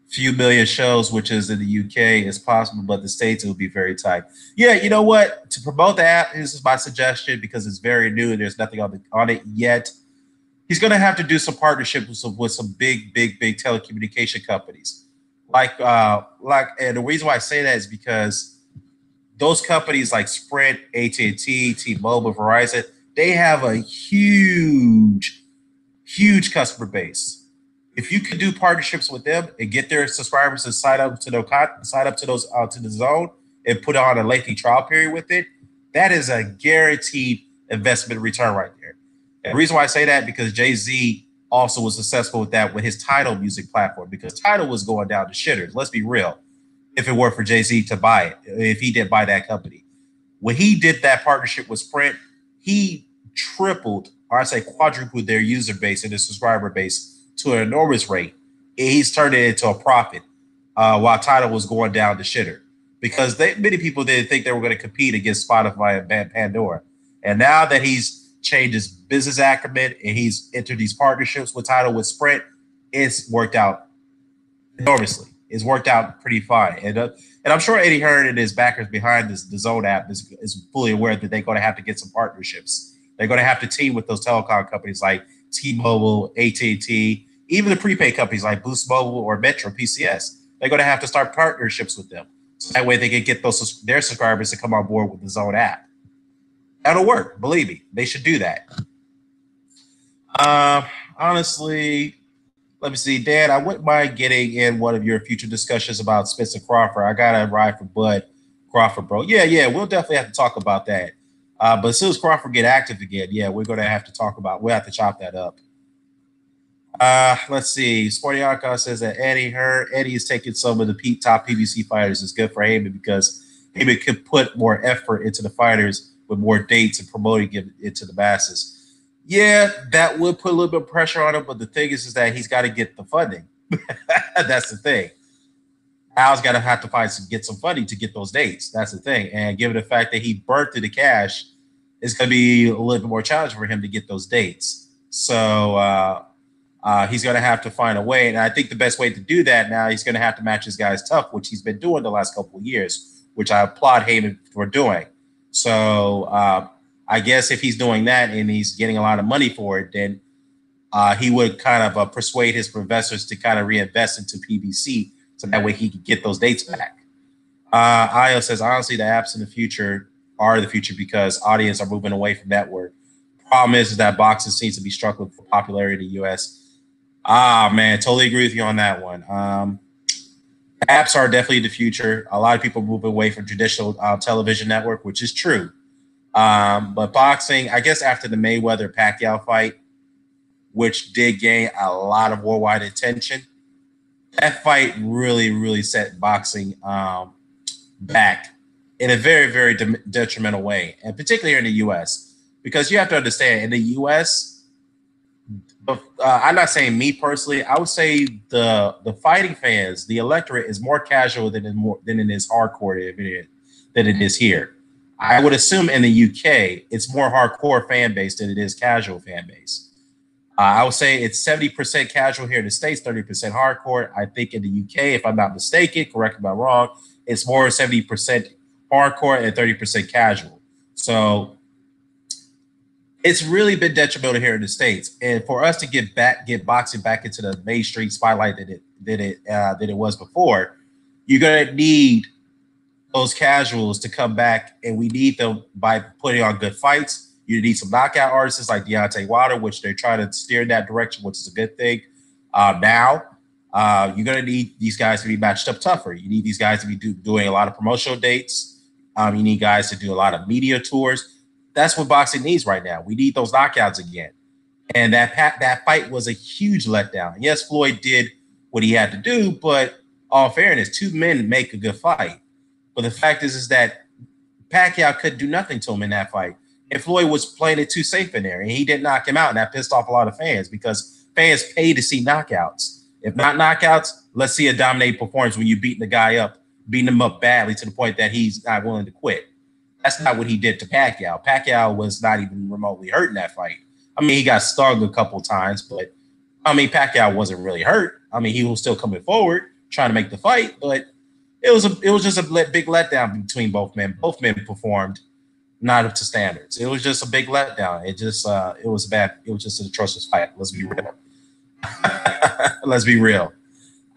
few million shows, which is in the UK, is possible, but the States it would be very tight. Yeah, you know what? To promote the app, this is my suggestion because it's very new and there's nothing on it yet. He's going to have to do some partnerships with some big telecommunication companies. And the reason why I say that is because those companies like Sprint, AT&T, T-Mobile, Verizon, they have a huge customer base. If you could do partnerships with them and get their subscribers to sign up to the zone and put on a lengthy trial period with it, that is a guaranteed investment return right there. And the reason why I say that because Jay-Z also was successful with that with his Tidal music platform because Tidal was going down to shitters. Let's be real. If it were for Jay-Z to buy it, if he did buy that company. When he did that partnership with Sprint, he tripled, or I say quadrupled their user base and their subscriber base to an enormous rate. He's turned it into a profit while Tidal was going down to shitter because many people didn't think they were going to compete against Spotify and Pandora. And now that he's changed his business acumen and he's entered these partnerships with Tidal with Sprint, it's worked out enormously. It's worked out pretty fine. And I'm sure Eddie Hearn and his backers behind the DAZN app is fully aware that they're going to have to get some partnerships. They're going to have to team with those telecom companies like T-Mobile, AT&T, even the prepaid companies like Boost Mobile or Metro PCS. They're going to have to start partnerships with them. So that way they can get their subscribers to come on board with the DAZN app. That'll work. Believe me, they should do that. Honestly, let me see. Dan, I wouldn't mind getting in one of your future discussions about Spencer Crawford. I got to ride for Bud Crawford, bro. Yeah, we'll definitely have to talk about that. But as soon as Crawford get active again, yeah, we're going to have to talk about. We'll have to chop that up. Let's see. Sporty Icon says that Eddie is taking some of the top PBC fighters. It's good for Heyman because Heyman could put more effort into the fighters with more dates and promoting it to the masses. Yeah, that would put a little bit of pressure on him, but the thing is that he's got to get the funding. That's the thing. Al's got to have to get some funding to get those dates. That's the thing. And given the fact that he burnt through the cash, it's going to be a little bit more challenging for him to get those dates. So he's going to have to find a way. And I think the best way to do that now, he's going to have to match his guys tough, which he's been doing the last couple of years, which I applaud Heyman for doing. So I guess if he's doing that and he's getting a lot of money for it, then he would kind of persuade his investors to kind of reinvest into PBC so that way he could get those dates back. Io says, honestly, the apps in the future are the future because audience are moving away from network. Problem is that boxing seems to be struggling for popularity in the U.S. Man, totally agree with you on that one. Apps are definitely the future. A lot of people move away from traditional television network, which is true. But boxing, I guess after the Mayweather-Pacquiao fight, which did gain a lot of worldwide attention, that fight really, really set boxing back in a very, very detrimental way, and particularly in the U.S. Because you have to understand, in the U.S., I'm not saying me personally, I would say the fighting fans, the electorate is more casual than it is hardcore than it is here. I would assume in the UK, it's more hardcore fan base than it is casual fan base. I would say it's 70% casual here in the States, 30% hardcore. I think in the UK, if I'm not mistaken, correct me if I'm wrong, it's more 70% hardcore and 30% casual. So it's really been detrimental here in the States. And for us to get boxing back into the mainstream spotlight that it was before, you're gonna need those casuals to come back, and we need them by putting on good fights. You need some knockout artists like Deontay Wilder, which they're trying to steer in that direction, which is a good thing. Now, you're going to need these guys to be matched up tougher. You need these guys to be doing a lot of promotional dates. You need guys to do a lot of media tours. That's what boxing needs right now. We need those knockouts again. And that fight was a huge letdown. Yes, Floyd did what he had to do, but all fairness, two men make a good fight. But the fact is that Pacquiao couldn't do nothing to him in that fight. And Floyd was playing it too safe in there, and he didn't knock him out, and that pissed off a lot of fans because fans pay to see knockouts. If not knockouts, let's see a dominating performance when you're beating him up badly to the point that he's not willing to quit. That's not what he did to Pacquiao. Pacquiao was not even remotely hurt in that fight. I mean, he got stung a couple times, but I mean, Pacquiao wasn't really hurt. I mean, he was still coming forward, trying to make the fight, but it was just a big letdown between both men. Both men performed not up to standards. It was just a big letdown. It was bad. It was just an atrocious fight. Let's be real. Let's be real.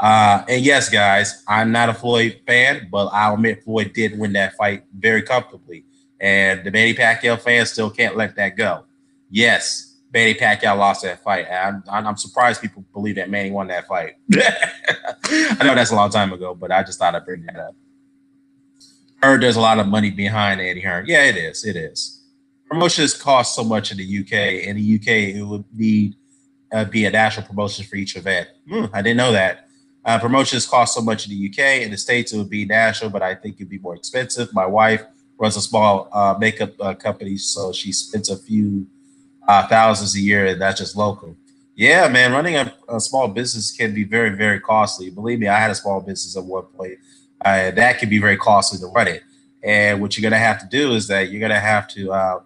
And yes, guys, I'm not a Floyd fan, but I'll admit Floyd did win that fight very comfortably. And the Manny Pacquiao fans still can't let that go. Yes, Manny Pacquiao lost that fight. I'm surprised people believe that Manny won that fight. I know that's a long time ago, but I just thought I'd bring that up. Heard there's a lot of money behind Eddie Hearn. Yeah, it is. It is. Promotions cost so much in the UK. In the UK, it would be a national promotion for each event. I didn't know that. Promotions cost so much in the UK. In the States, it would be national, but I think it'd be more expensive. My wife runs a small makeup company, so she spends a few thousands a year, and that's just local. Yeah, man, running a small business can be very, very costly. Believe me, I had a small business at one point. That can be very costly to run it. And what you're going to have to do is that you're going to have to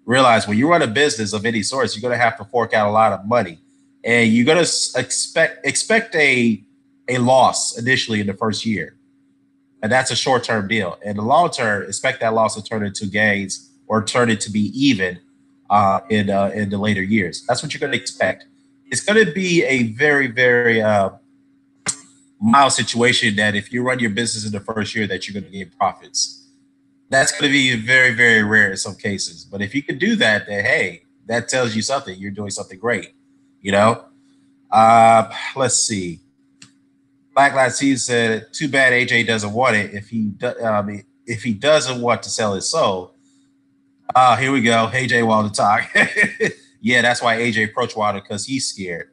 realize when you run a business of any sort, you're going to have to fork out a lot of money. And you're going to expect a loss initially in the first year. And that's a short-term deal. In the long term, expect that loss to turn into gains or turn it to be even in the later years. That's what you're going to expect. It's going to be a very, very mild situation that if you run your business in the first year that you're going to gain profits. That's going to be very, very rare in some cases. But if you can do that, then hey, that tells you something. You're doing something great, you know? Let's see. Black Latino said, too bad AJ doesn't want it. If he doesn't want to sell his soul, here we go. AJ Wilder talk. Yeah, that's why AJ approached Wilder, because he's scared.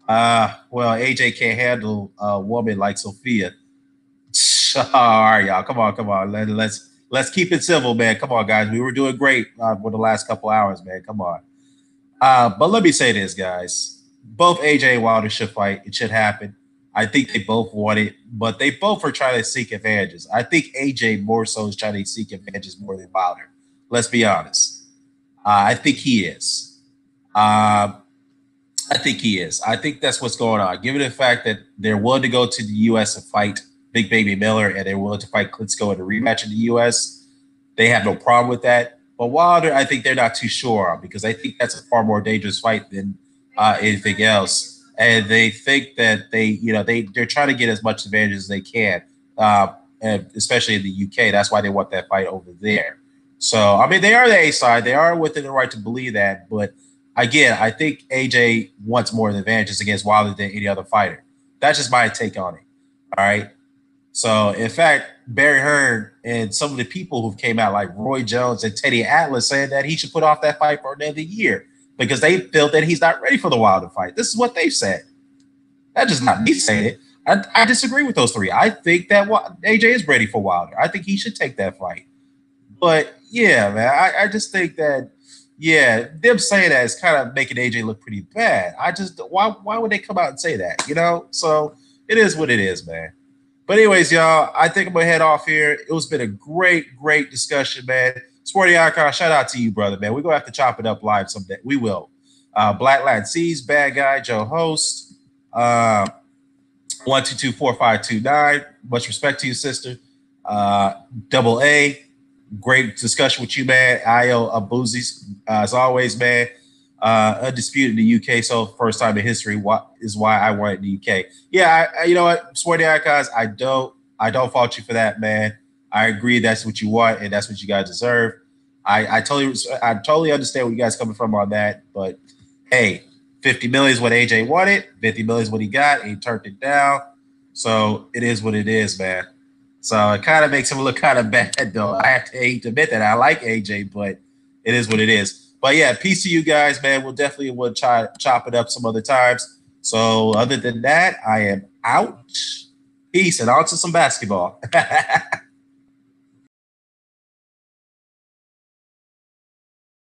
Well, AJ can't handle a woman like Sophia. All right, y'all. Come on. Let's keep it civil, man. Come on, guys. We were doing great for the last couple hours, man. Come on. But let me say this, guys. Both AJ and Wilder should fight. It should happen. I think they both want it, but they both are trying to seek advantages. I think AJ more so is trying to seek advantages more than Wilder. Let's be honest. I think he is. Uh, I think he is. I think that's what's going on. Given the fact that they're willing to go to the U.S. and fight Big Baby Miller, and they're willing to fight Klitschko in a rematch in the U.S., they have no problem with that. But Wilder, I think they're not too sure on because I think that's a far more dangerous fight than anything else. And they think that they're trying to get as much advantage as they can, and especially in the UK. That's why they want that fight over there. So I mean, they are the A side. They are within the right to believe that, but again, I think AJ wants more advantages against Wilder than any other fighter. That's just my take on it. All right. So, in fact, Barry Hearn and some of the people who came out, like Roy Jones and Teddy Atlas, saying that he should put off that fight for another year because they feel that he's not ready for the Wilder fight. This is what they've said. That's just not me saying it. I disagree with those three. I think that AJ is ready for Wilder. I think he should take that fight. But yeah, man, I just think that them saying that is kind of making AJ look pretty bad. I just why would they come out and say that? So it is what it is, man. But anyways, y'all, I think I'm gonna head off here. It was been a great discussion, man. Sporty Icon, shout out to you, brother, man. We're gonna have to chop it up live someday. We will. Black Latin C's, Bad Guy, Joe Host, 1224529. Much respect to you, sister. Double A, great discussion with you, man. Io Abuzis, as always, man. Undisputed in the UK, so first time in history. What is why I wanted the UK? Yeah, you know what, Sporty Icons, I don't fault you for that, man. I agree that's what you want and that's what you guys deserve. I totally understand where you guys coming from on that, but hey, 50 million is what AJ wanted. 50 million is what he got. And he turned it down, so it is what it is, man. So it kind of makes him look kind of bad, though. I hate to admit that I like AJ, but it is what it is. But yeah, peace to you guys, man. We'll definitely chop it up some other times. So other than that, I am out. Peace and on to some basketball.